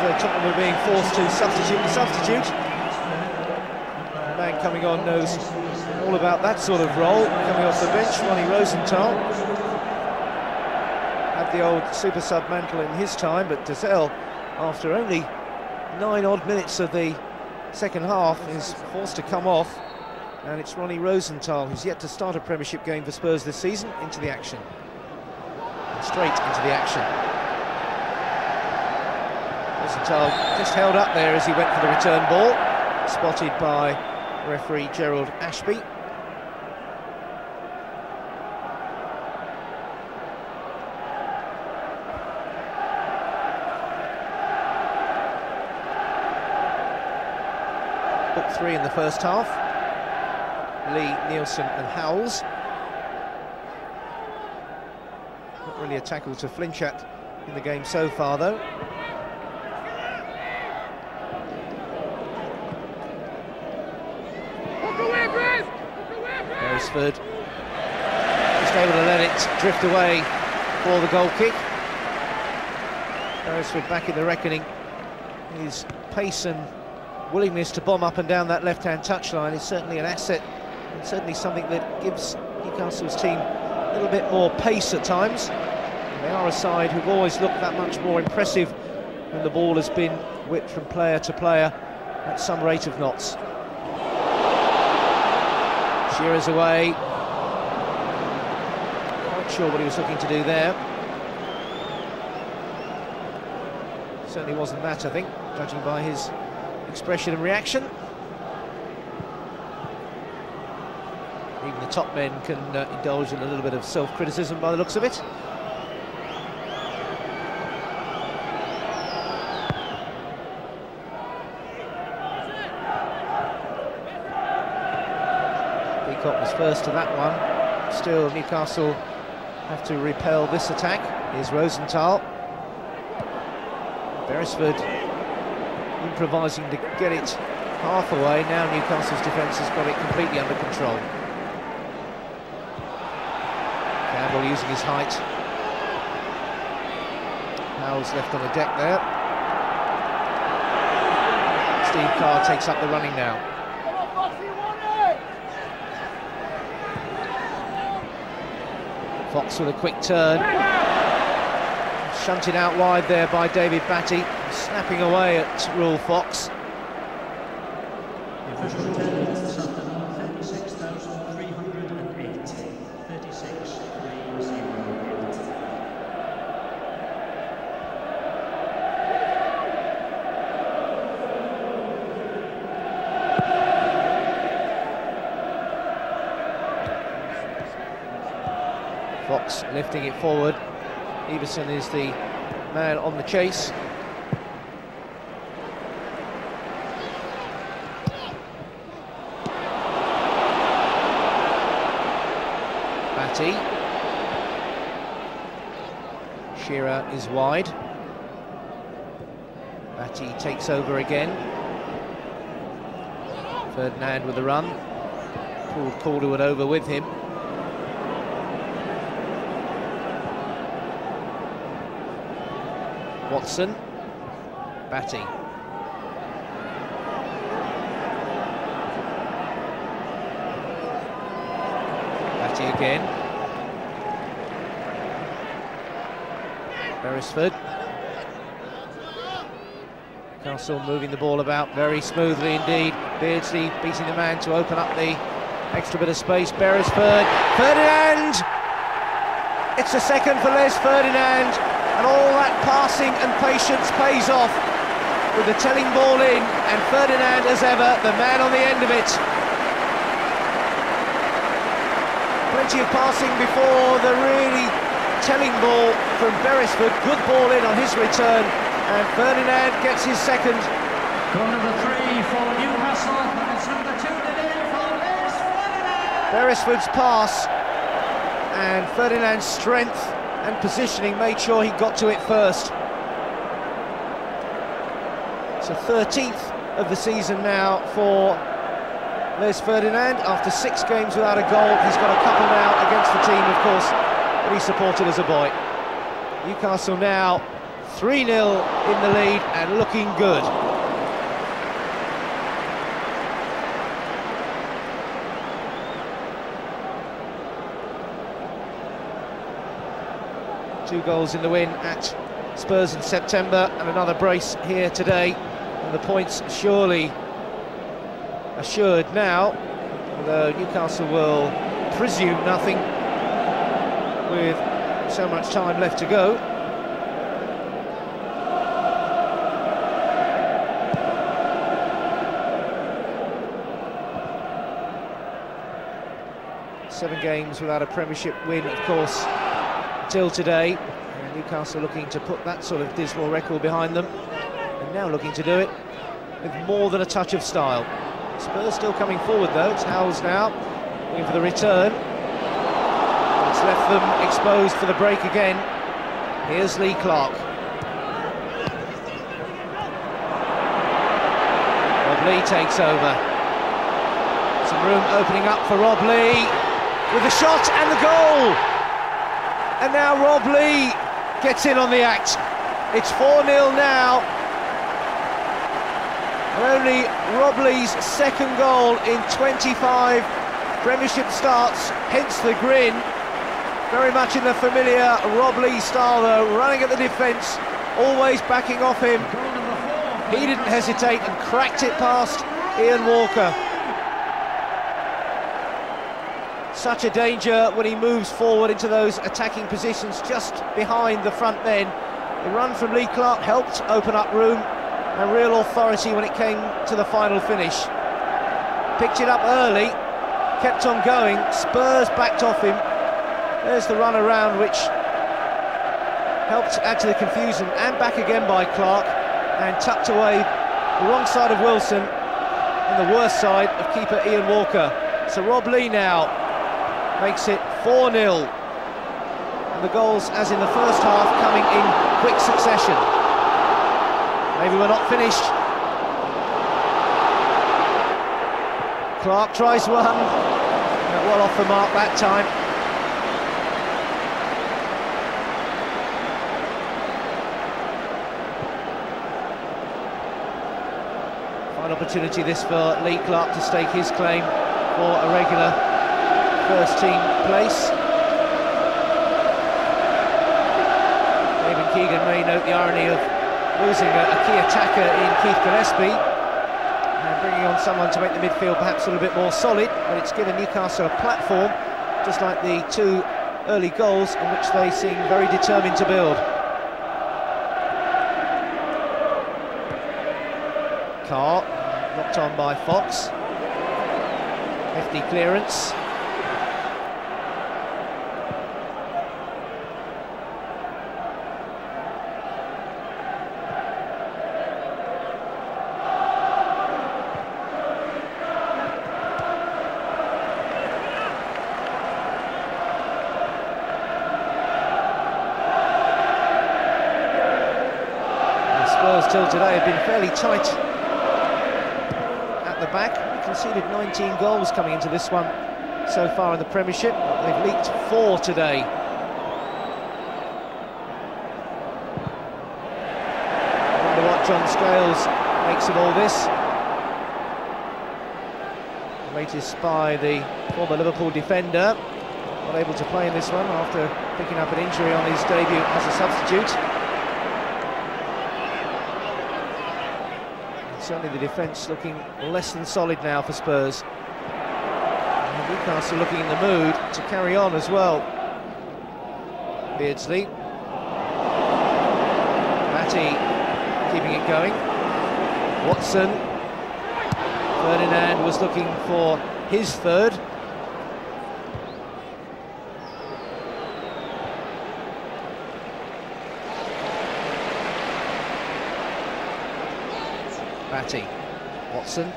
Tottenham are being forced to substitute the substitute. The man coming on knows all about that sort of role. Coming off the bench, Ronnie Rosenthal had the old super sub mantle in his time, but Dazelle, after only 9 odd minutes of the second half, is forced to come off, and it's Ronnie Rosenthal, who's yet to start a Premiership game for Spurs this season, into the action. And straight into the action. Rosenthal just held up there as he went for the return ball, spotted by referee Gerald Ashby. Book 3 in the first half. Lee, Nielsen and Howells. Not really a tackle to flinch at in the game so far, though. Beresford just able to let it drift away for the goal kick. Beresford back in the reckoning. His pace and willingness to bomb up and down that left-hand touchline is certainly an asset, and certainly something that gives Newcastle's team a little bit more pace at times. And they are a side who've always looked that much more impressive when the ball has been whipped from player to player at some rate of knots. Shearer's away. Not sure what he was looking to do there. Certainly wasn't that, I think, judging by his expression and reaction. Even the top men can indulge in a little bit of self-criticism by the looks of it. first to that one. Still, Newcastle have to repel this attack. Here's Rosenthal. Beresford improvising to get it half away. Now Newcastle's defence has got it completely under control. Campbell using his height. Howell's left on the deck there. Steve Carr takes up the running now. Fox with a quick turn. Shunted out wide there by David Batty, snapping away at Rule Fox. The official attendance this afternoon, 36,380, 36,308. Fox lifting it forward. Everson is the man on the chase. Batty. Shearer is wide. Batty takes over again. Ferdinand with the run. Pulled Calderwood over with him. Watson, Batty. Batty again. Beresford. Newcastle moving the ball about very smoothly indeed. Beardsley beating the man to open up the extra bit of space. Beresford, Ferdinand! It's a second for Les Ferdinand. And all that passing and patience pays off with the telling ball in, and Ferdinand, as ever, the man on the end of it. Plenty of passing before the really telling ball from Beresford. Good ball in on his return, and Ferdinand gets his second. Goal number 3 for Newcastle, and it's number 2 today for Les Ferdinand. Beresford's pass and Ferdinand's strength and positioning made sure he got to it first. It's the 13th of the season now for Les Ferdinand. After 6 games without a goal, he's got a couple now against the team, of course, that he supported as a boy. Newcastle now 3-0 in the lead and looking good. Two goals in the win at Spurs in September, and another brace here today, and the points surely assured now, although Newcastle will presume nothing with so much time left to go. Seven games without a Premiership win, of course, till today, and Newcastle looking to put that sort of dismal record behind them, and now looking to do it with more than a touch of style. Spurs still coming forward though. It's Howells now looking for the return. It's left them exposed for the break again. Here's Lee Clark. Rob Lee takes over. Some room opening up for Rob Lee with the shot and the goal. And now Rob Lee gets in on the act. It's 4-0 now. And only Rob Lee's second goal in 25 Premiership starts, hence the grin. Very much in the familiar Rob Lee style though, running at the defence, always backing off him. He didn't hesitate and cracked it past Ian Walker. Such a danger when he moves forward into those attacking positions just behind the front men. The run from Lee Clark helped open up room and real authority when it came to the final finish. Picked it up early, kept on going, Spurs backed off him. There's the run around which helped add to the confusion, and back again by Clark, and tucked away the wrong side of Wilson and the worst side of keeper Ian Walker. So Rob Lee now makes it 4-0. And the goals, as in the first half, coming in quick succession. Maybe we're not finished. Clark tries one, well off the mark that time. Fine opportunity this for Lee Clark to stake his claim for a regular first team place. David Keegan may note the irony of losing a key attacker in Keith Gillespie and bringing on someone to make the midfield perhaps a little bit more solid, but it's given Newcastle a platform, just like the two early goals, on which they seem very determined to build. Carr, knocked on by Fox. Hefty clearance. Spurs till today have been fairly tight at the back. We conceded 19 goals coming into this one so far in the Premiership. They've leaked 4 today. I wonder what John Scales makes of all this. Latest by the former Liverpool defender. Not able to play in this one after picking up an injury on his debut as a substitute. Certainly the defence looking less than solid now for Spurs. And Newcastle looking in the mood to carry on as well. Beardsley. Matty keeping it going. Watson. Ferdinand was looking for his third. Batty, Watson,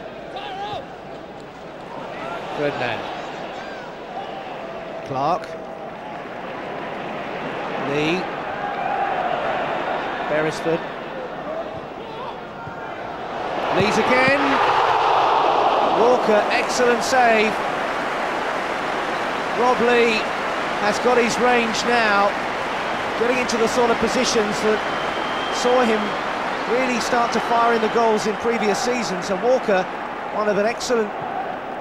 Ferdinand, Clark, Lee, Beresford, Lee's again, Walker, excellent save. Rob Lee has got his range now, getting into the sort of positions that saw him really start to fire in the goals in previous seasons, and Walker, one of an excellent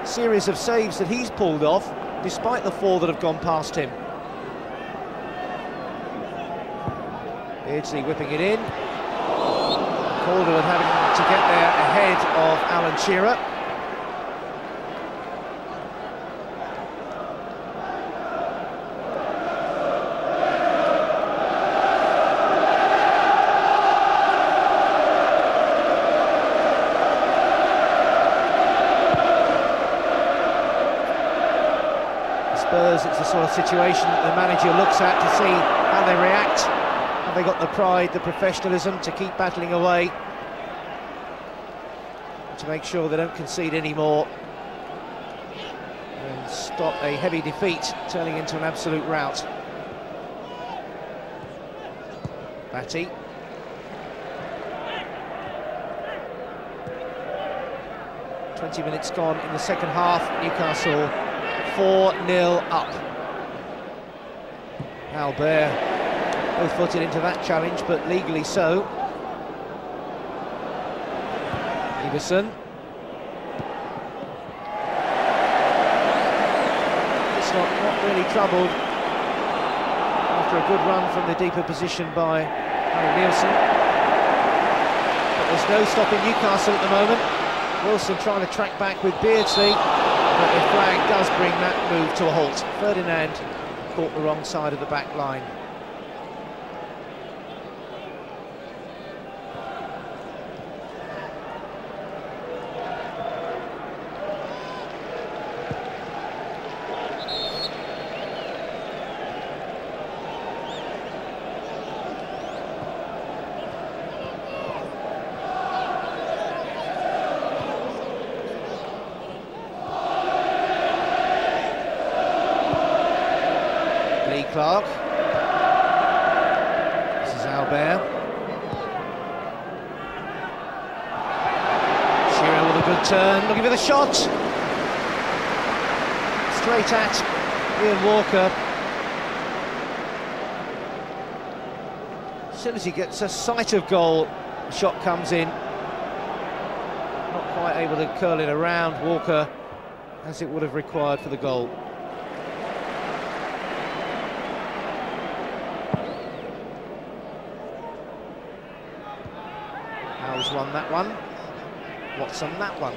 series of saves that he's pulled off, despite the 4 that have gone past him. Beardsley whipping it in. Calderwood having to get there ahead of Alan Shearer. Spurs, it's the sort of situation that the manager looks at to see how they react. Have they got the pride, the professionalism to keep battling away, to make sure they don't concede any more and stop a heavy defeat turning into an absolute rout. Batty. "20 minutes gone in the second half. Newcastle 4-0 up. Albert both footed into that challenge, but legally so. Everson. It's not really troubled after a good run from the deeper position by Harry Nielsen. But there's no stopping Newcastle at the moment. Wilson trying to track back with Beardsley, but the flag does bring that move to a halt. Ferdinand caught the wrong side of the back line. turn, looking for the shot. Straight at Ian Walker. As soon as he gets a sight of goal, the shot comes in. Not quite able to curl it around Walker as it would have required for the goal. Howes won that one. Watson that one.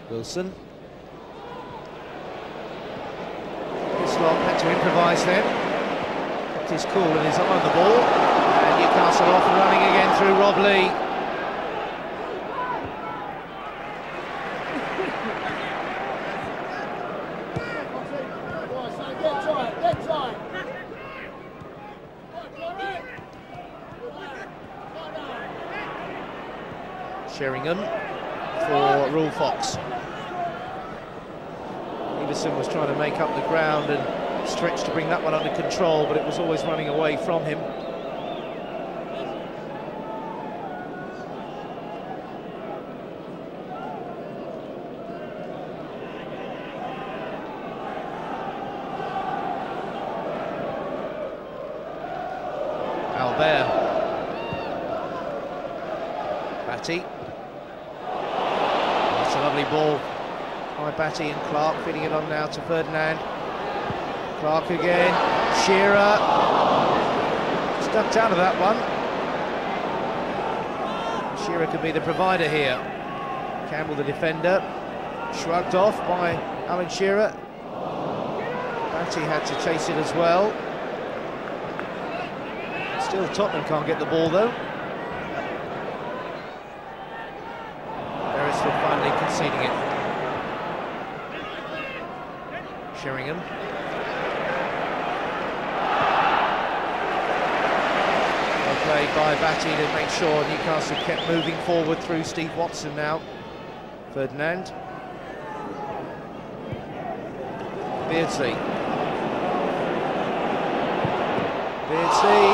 Wilson. Hislop had to improvise then. Kept his cool and his eye on the ball. And Newcastle off and running again through Rob Lee. Sheringham for Rule Fox. Everson was trying to make up the ground and stretch to bring that one under control, but it was always running away from him. Albert. Batty. That's a lovely ball by Batty and Clark, feeding it on now to Ferdinand. Clark again, Shearer. Stuck out of that one. Shearer could be the provider here. Campbell the defender. Shrugged off by Alan Shearer. Batty had to chase it as well. Still Tottenham can't get the ball though. Beresford finally conceding it. Sheringham. Well played by Batty to make sure Newcastle kept moving forward through Steve Watson now. Ferdinand. Beardsley. Beardsley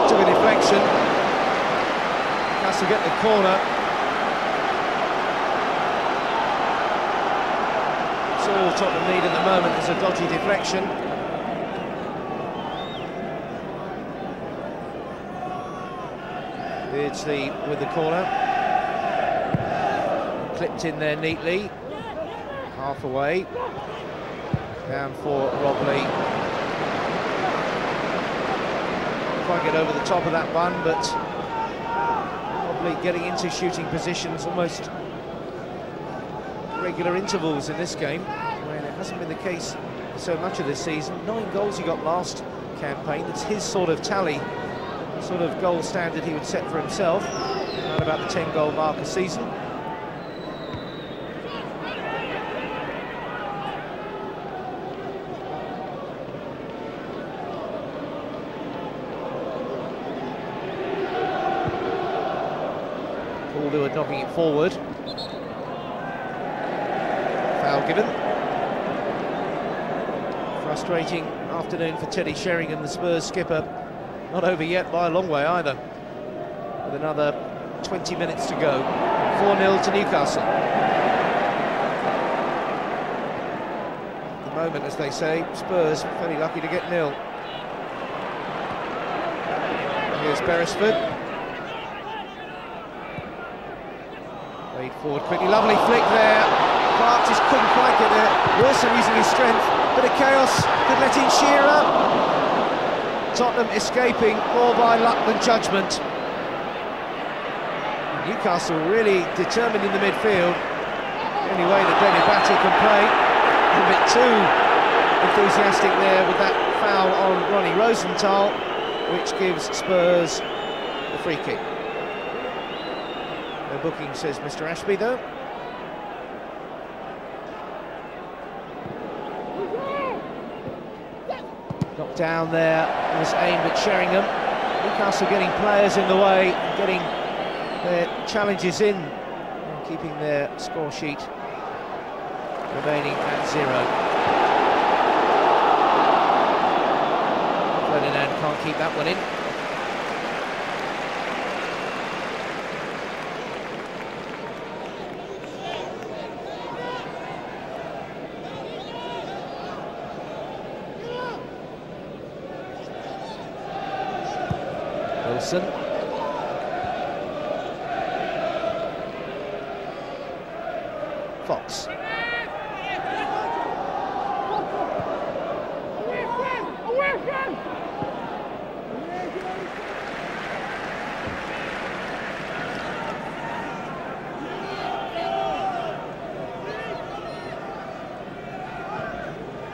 took a deflection. Newcastle get the corner. All Tottenham need at the moment is a dodgy deflection. Beardsley with the corner. Clipped in there neatly. Half away. Down for Rob Lee. Can't get over the top of that one, but Rob Lee getting into shooting positions almost regular intervals in this game, when it hasn't been the case for so much of this season. 9 goals he got last campaign. It's his sort of tally, the sort of goal standard he would set for himself, around about the 10-goal mark a season. Calder knocking it forward. Foul given. Frustrating afternoon for Teddy Sheringham, the Spurs skipper. Not over yet by a long way either. With another 20 minutes to go. 4-0 to Newcastle. At the moment, as they say, Spurs fairly lucky to get nil. Here's Beresford. Played forward quickly, lovely flick there. Clark just couldn't quite get there. Wilson using his strength, bit of chaos, could let in Shearer. Tottenham escaping more by luck than judgment. Newcastle really determined in the midfield. The only way that David Batty can play. A bit too enthusiastic there with that foul on Ronnie Rosenthal, which gives Spurs the free kick. No booking, says Mr. Ashby, though. Knocked down there, it was aimed at Sheringham. Newcastle getting players in the way, getting their challenges in, and keeping their score sheet remaining at 0. Ferdinand can't keep that one in. Wilson. Fox.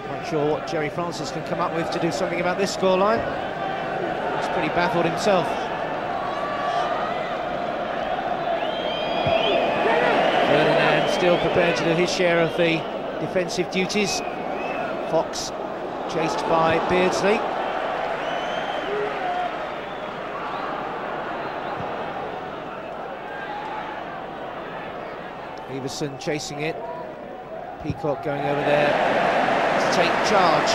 Not sure what Jerry Francis can come up with to do something about this scoreline. He's pretty baffled himself. Ferdinand still prepared to do his share of the defensive duties. Fox chased by Beardsley. Everson chasing it. Peacock going over there to take charge.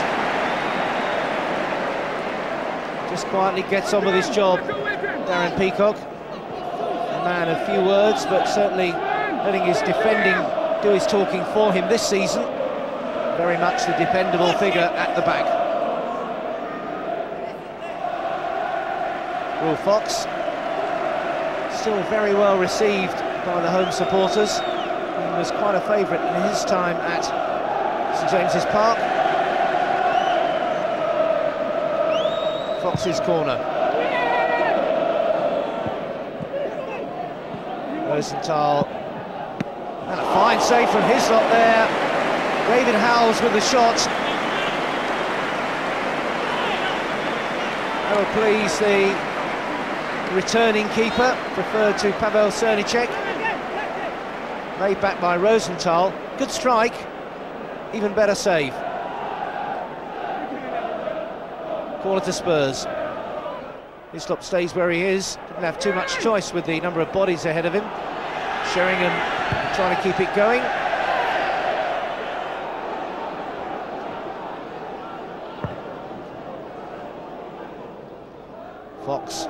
Just quietly gets on with his job, Darren Peacock. A man of few words, but certainly letting his defending do his talking for him this season. Very much the dependable figure at the back. Will Fox, still very well received by the home supporters. He was quite a favourite in his time at St James's Park. Fox's corner. Rosenthal, and a fine save from Hislop there. David Howells with the shot. That will please the returning keeper, preferred to Pavel Cernicek. Laid back by Rosenthal. Good strike, even better save. Corner to Spurs. Hislop stays where he is. Didn't have too much choice with the number of bodies ahead of him. Sheringham trying to keep it going. Fox.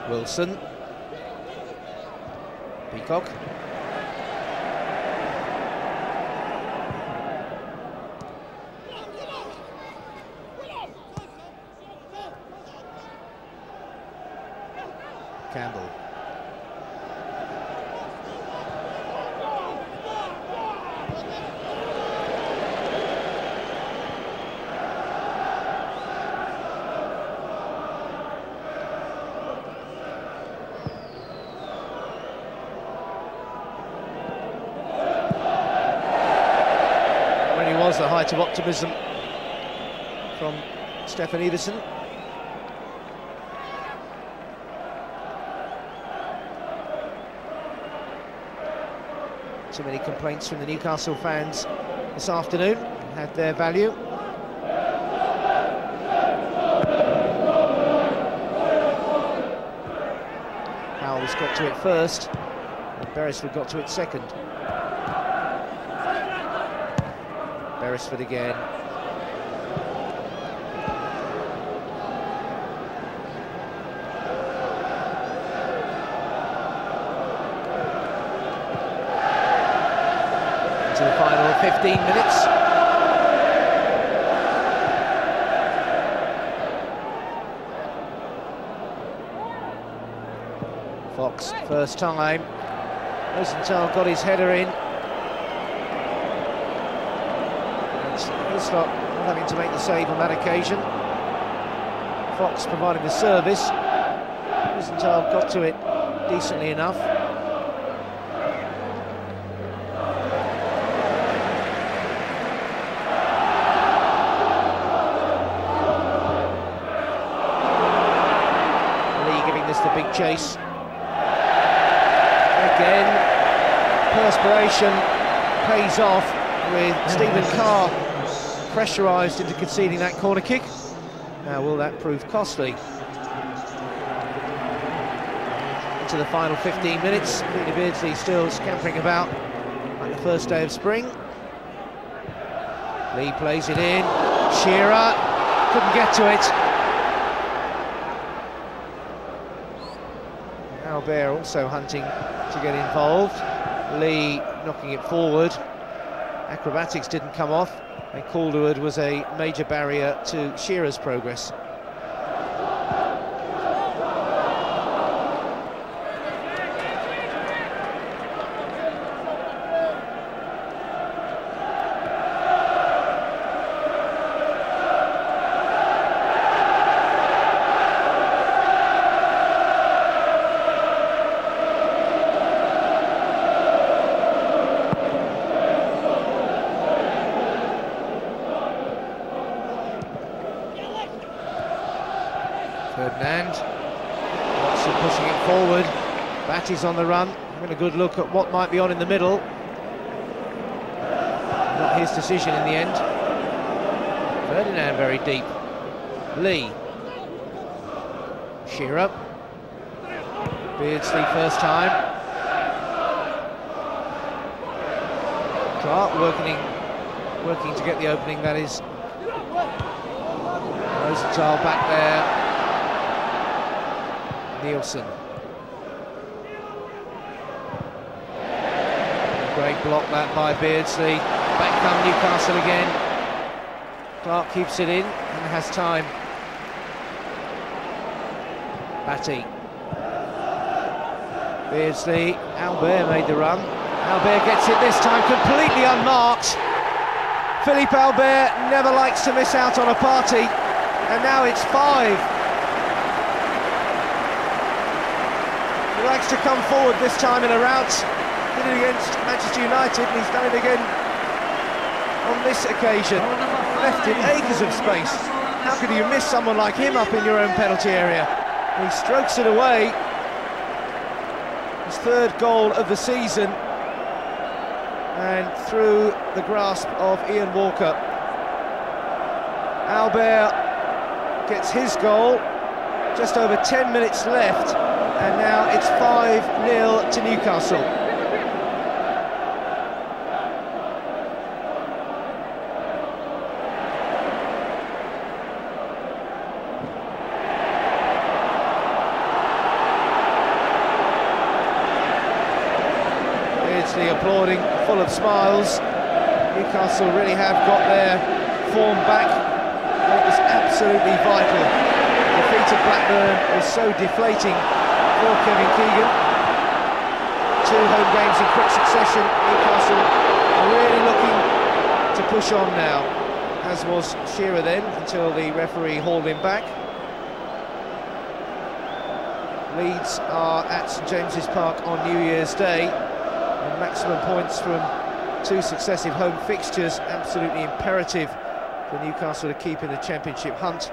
Wilson. Peacock. Campbell. Was the height of optimism from Stefan Everson. Too many complaints from the Newcastle fans this afternoon, had their value. Howells got to it first, and Beresford got to it second. Beresford again. Into the final 15 minutes. Fox, first time. Rosenthal got his header in. Hislop not having to make the save on that occasion. Fox providing the service. Rosenthal got to it decently enough. Lee giving this the big chase. Again, perspiration pays off with Stephen Carr pressurised into conceding that corner kick. Now will that prove costly? Into the final 15 minutes, Peter Beardsley still scampering about like the first day of spring. Lee plays it in, Shearer couldn't get to it. Albert also hunting to get involved. Lee knocking it forward. Acrobatics didn't come off, and Calderwood was a major barrier to Shearer's progress. Ferdinand, Watson pushing it forward. Batty's on the run, having a good look at what might be on in the middle. Not his decision in the end. Ferdinand very deep. Lee. Shearer. Beardsley first time. Clark working to get the opening, that is. Rosenthal back there. Nielsen. Great block that by Beardsley. Back come Newcastle again. Clark keeps it in and has time. Batty. Beardsley. Albert made the run. Albert gets it this time completely unmarked. Philippe Albert never likes to miss out on a party, and now it's 5. He likes to come forward this time in a rout. Did it against Manchester United, and he's done it again on this occasion. Left in acres of space. How could you miss someone like him up in your own penalty area? And he strokes it away. His 3rd goal of the season, and through the grasp of Ian Walker. Albert gets his goal, just over 10 minutes left, and now it's 5-0 to Newcastle. Beardsley applauding, full of smiles. Newcastle really have got their form back. It was absolutely vital. The defeat of Blackburn was so deflating for Kevin Keegan. 2 home games in quick succession. Newcastle are really looking to push on now, as was Shearer then, until the referee hauled him back. Leeds are at St James's Park on New Year's Day, and maximum points from 2 successive home fixtures, absolutely imperative for Newcastle to keep in the Championship hunt.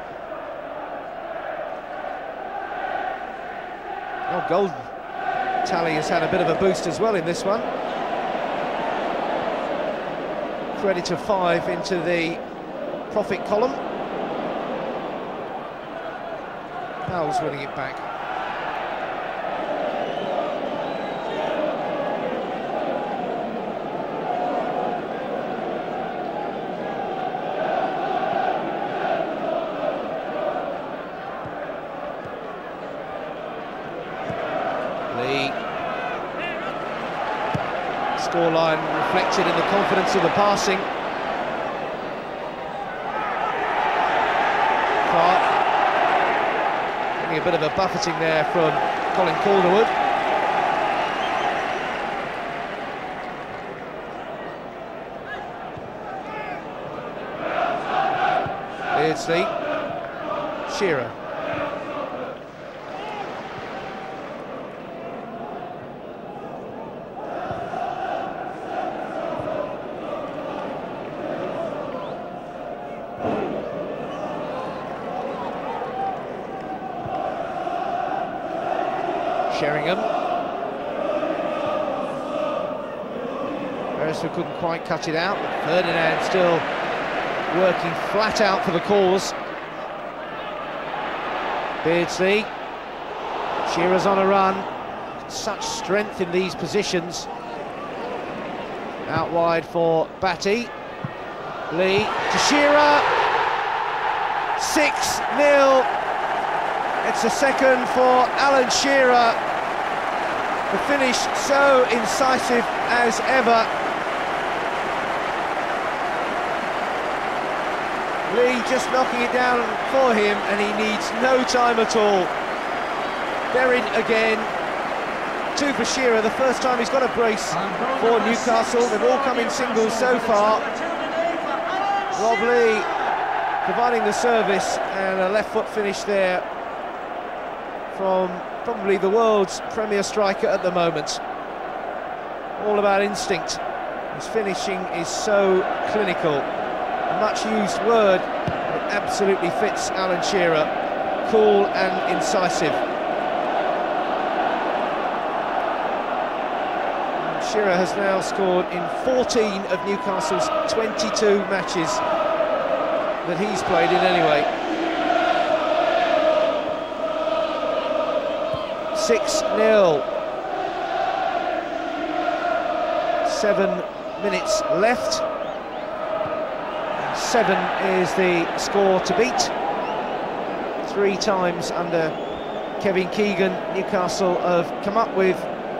Oh, goal tally has had a bit of a boost as well in this one. Credit to 5 into the profit column. Powell's winning it back. The scoreline reflected in the confidence of the passing. Clark getting a bit of a buffeting there from Colin Calderwood. Beardsley. Shearer. Sheringham. Beresford couldn't quite cut it out, but Ferdinand still working flat out for the cause. Beardsley. Shearer's on a run. Such strength in these positions. Out wide for Batty. Lee to Shearer. 6-0. It's a second for Alan Shearer, The finish so incisive as ever. Lee just knocking it down for him, and he needs no time at all. Buried again. 2 for Shearer, the first time he's got a brace for Newcastle. They've all come in singles so far. Rob Lee providing the service, and a left foot finish there from probably the world's premier striker at the moment. All about instinct. His finishing is so clinical. A much used word, but it absolutely fits Alan Shearer. Cool and incisive. Shearer has now scored in 14 of Newcastle's 22 matches that he's played in anyway. 6-0. 7 minutes left. 7 is the score to beat. 3 times under Kevin Keegan, Newcastle have come up with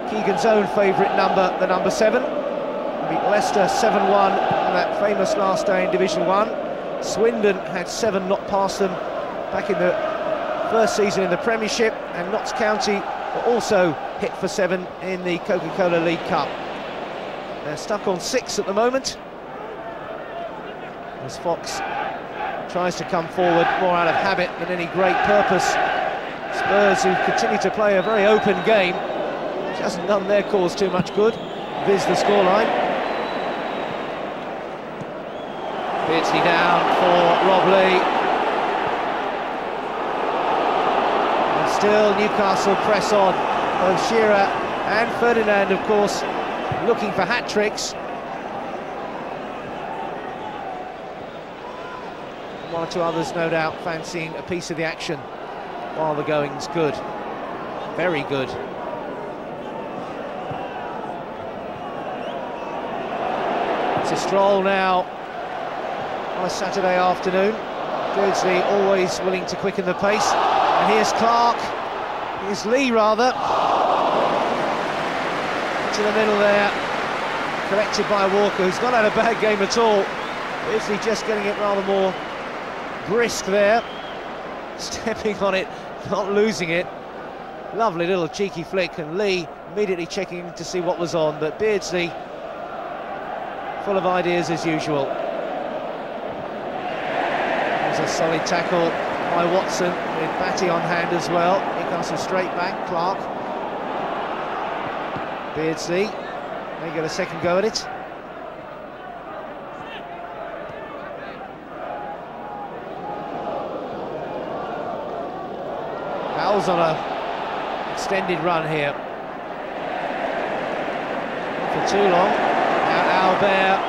Keegan's own favourite number, the number 7. Beat Leicester 7-1 on that famous last day in Division 1. Swindon had 7 not past them back in the first season in the Premiership, and Notts County were also hit for 7 in the Coca-Cola League Cup. They're stuck on 6 at the moment, as Fox tries to come forward more out of habit than any great purpose. Spurs, who continue to play a very open game, which hasn't done their cause too much good. Viz the scoreline. Beardsley down for Rob Lee. And still Newcastle press on. Both Shearer and Ferdinand, of course, looking for hat-tricks. One or two others, no doubt, fancying a piece of the action while the going's good. Very good. It's a stroll now on a Saturday afternoon. Beardsley always willing to quicken the pace. And here's Clark. Here's Lee, rather. Into the middle there. Collected by Walker, who's not had a bad game at all. Beardsley just getting it rather more brisk there. Stepping on it, not losing it. Lovely little cheeky flick, and Lee immediately checking to see what was on, but Beardsley full of ideas as usual. There's a solid tackle by Watson, with Batty on hand as well. Newcastle straight back, Clark. Beardsley, they get a second go at it. Howell's on a extended run here. Not for too long. Now Albert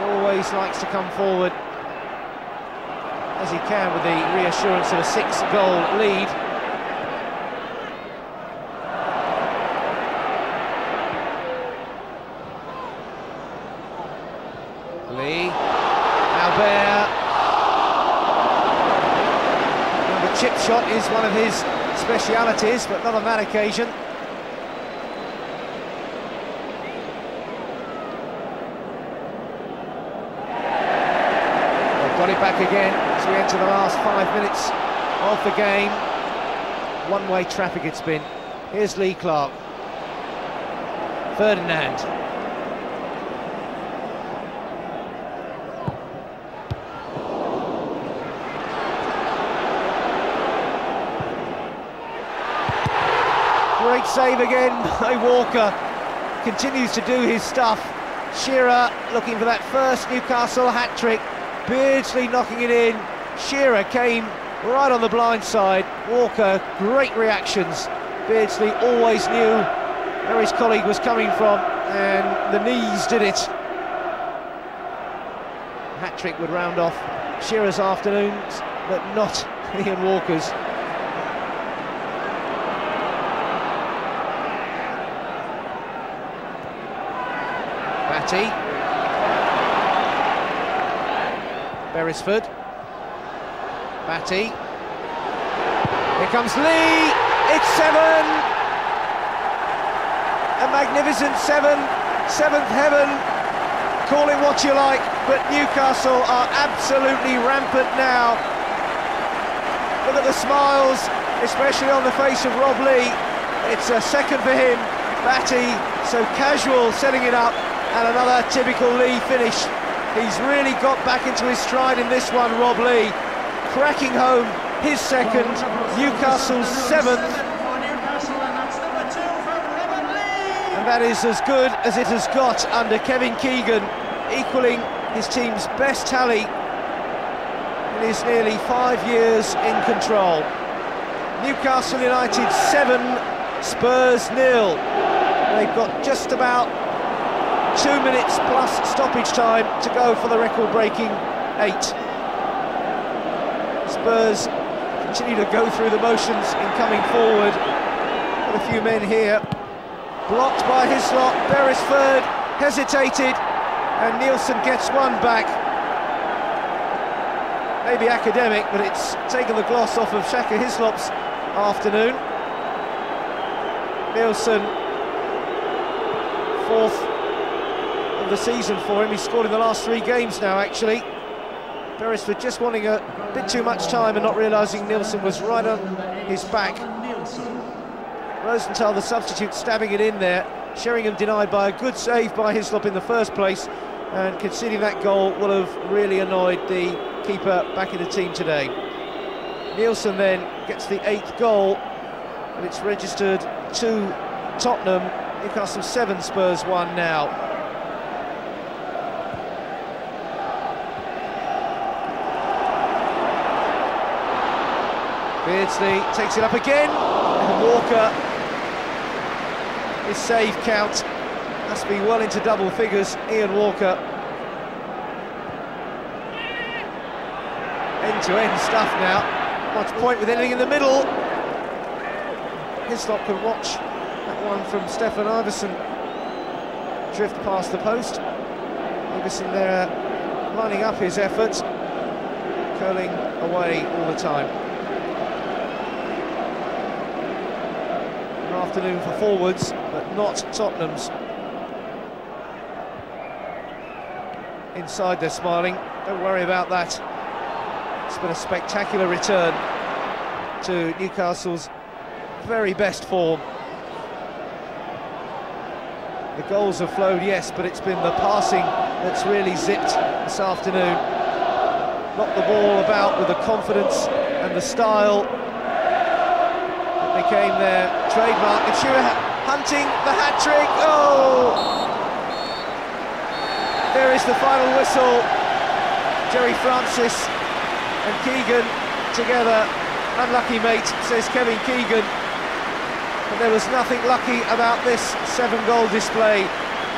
always likes to come forward as he can with the reassurance of a 6-goal lead. Lee, Albert. The chip shot is one of his specialities, but not on that occasion. Got it back again as we enter the last 5 minutes of the game. One-way traffic it's been. Here's Lee Clark. Ferdinand. Great save again by Walker. Continues to do his stuff. Shearer looking for that first Newcastle hat-trick. Beardsley knocking it in. Shearer came right on the blind side. Walker, great reactions. Beardsley always knew where his colleague was coming from, and the knees did it. Hat-trick would round off Shearer's afternoons, but not Ian Walker's. Batty. Beresford. Batty. Here comes Lee. It's 7. a magnificent seventh heaven, call it what you like, but Newcastle are absolutely rampant now. Look at the smiles, especially on the face of Rob Lee. It's a second for him. Batty, so casual, setting it up, and another typical Lee finish. He's really got back into his stride in this one, Rob Lee, cracking home his second, Newcastle's seventh, and that is as good as it has got under Kevin Keegan, equaling his team's best tally in his nearly 5 years in control. Newcastle United 7, Spurs 0. They've got just about 2 minutes plus stoppage time to go for the record-breaking 8. Spurs continue to go through the motions in coming forward. Got a few men here. Blocked by Hislop, Beresford hesitated, and Nielsen gets one back. Maybe academic, but it's taken the gloss off of Shaka Hislop's afternoon. Nielsen, fourth of the season for him. He's scored in the last 3 games now, actually. Beresford just wanting a bit too much time and not realising Nielsen was right on his back. Rosenthal, the substitute, stabbing it in there. Sheringham denied by a good save by Hislop in the first place, and conceding that goal will have really annoyed the keeper back in the team today. Nielsen then gets the 8th goal, and it's registered to Tottenham. Newcastle 7, Spurs 1 now. Beardsley takes it up again, and Walker, his save count must be well into double figures. Ian Walker, end-to-end stuff now. Much point with anything in the middle. Hislop can watch that one from Stefan Iversen drift past the post. Iversen there lining up his effort, curling away all the time. An afternoon for forwards, but not Tottenham's. Inside they're smiling, don't worry about that. It's been a spectacular return to Newcastle's very best form. The goals have flowed, yes, but it's been the passing that's really zipped this afternoon. Knocked the ball about with the confidence and the style that became their trademark. And Shearer hunting the hat-trick. Oh! There is the final whistle. Jerry Francis and Keegan together. Unlucky mate, says Kevin Keegan. But there was nothing lucky about this 7-goal display.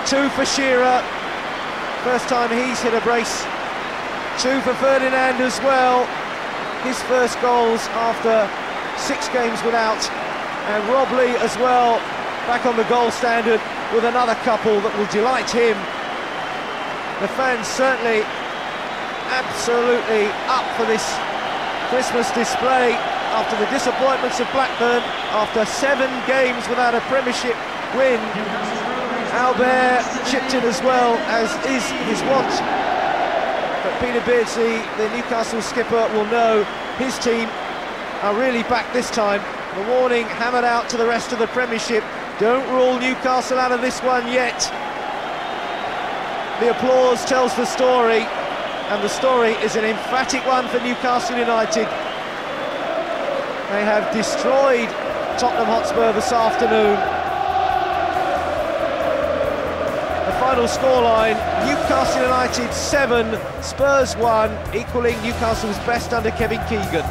2 for Shearer, first time he's hit a brace. 2 for Ferdinand as well, his first goals after 6 games without. And Rob Lee as well, back on the goal standard with another couple that will delight him. The fans certainly absolutely up for this Christmas display after the disappointments of Blackburn, after 7 games without a Premiership win. Albert chipped in as well, as is his wont. But Peter Beardsley, the Newcastle skipper, will know his team are really back this time. The warning hammered out to the rest of the Premiership: don't rule Newcastle out of this one yet. The applause tells the story, and the story is an emphatic one for Newcastle United. They have destroyed Tottenham Hotspur this afternoon. The final scoreline: Newcastle United 7, Spurs 1, equalling Newcastle's best under Kevin Keegan.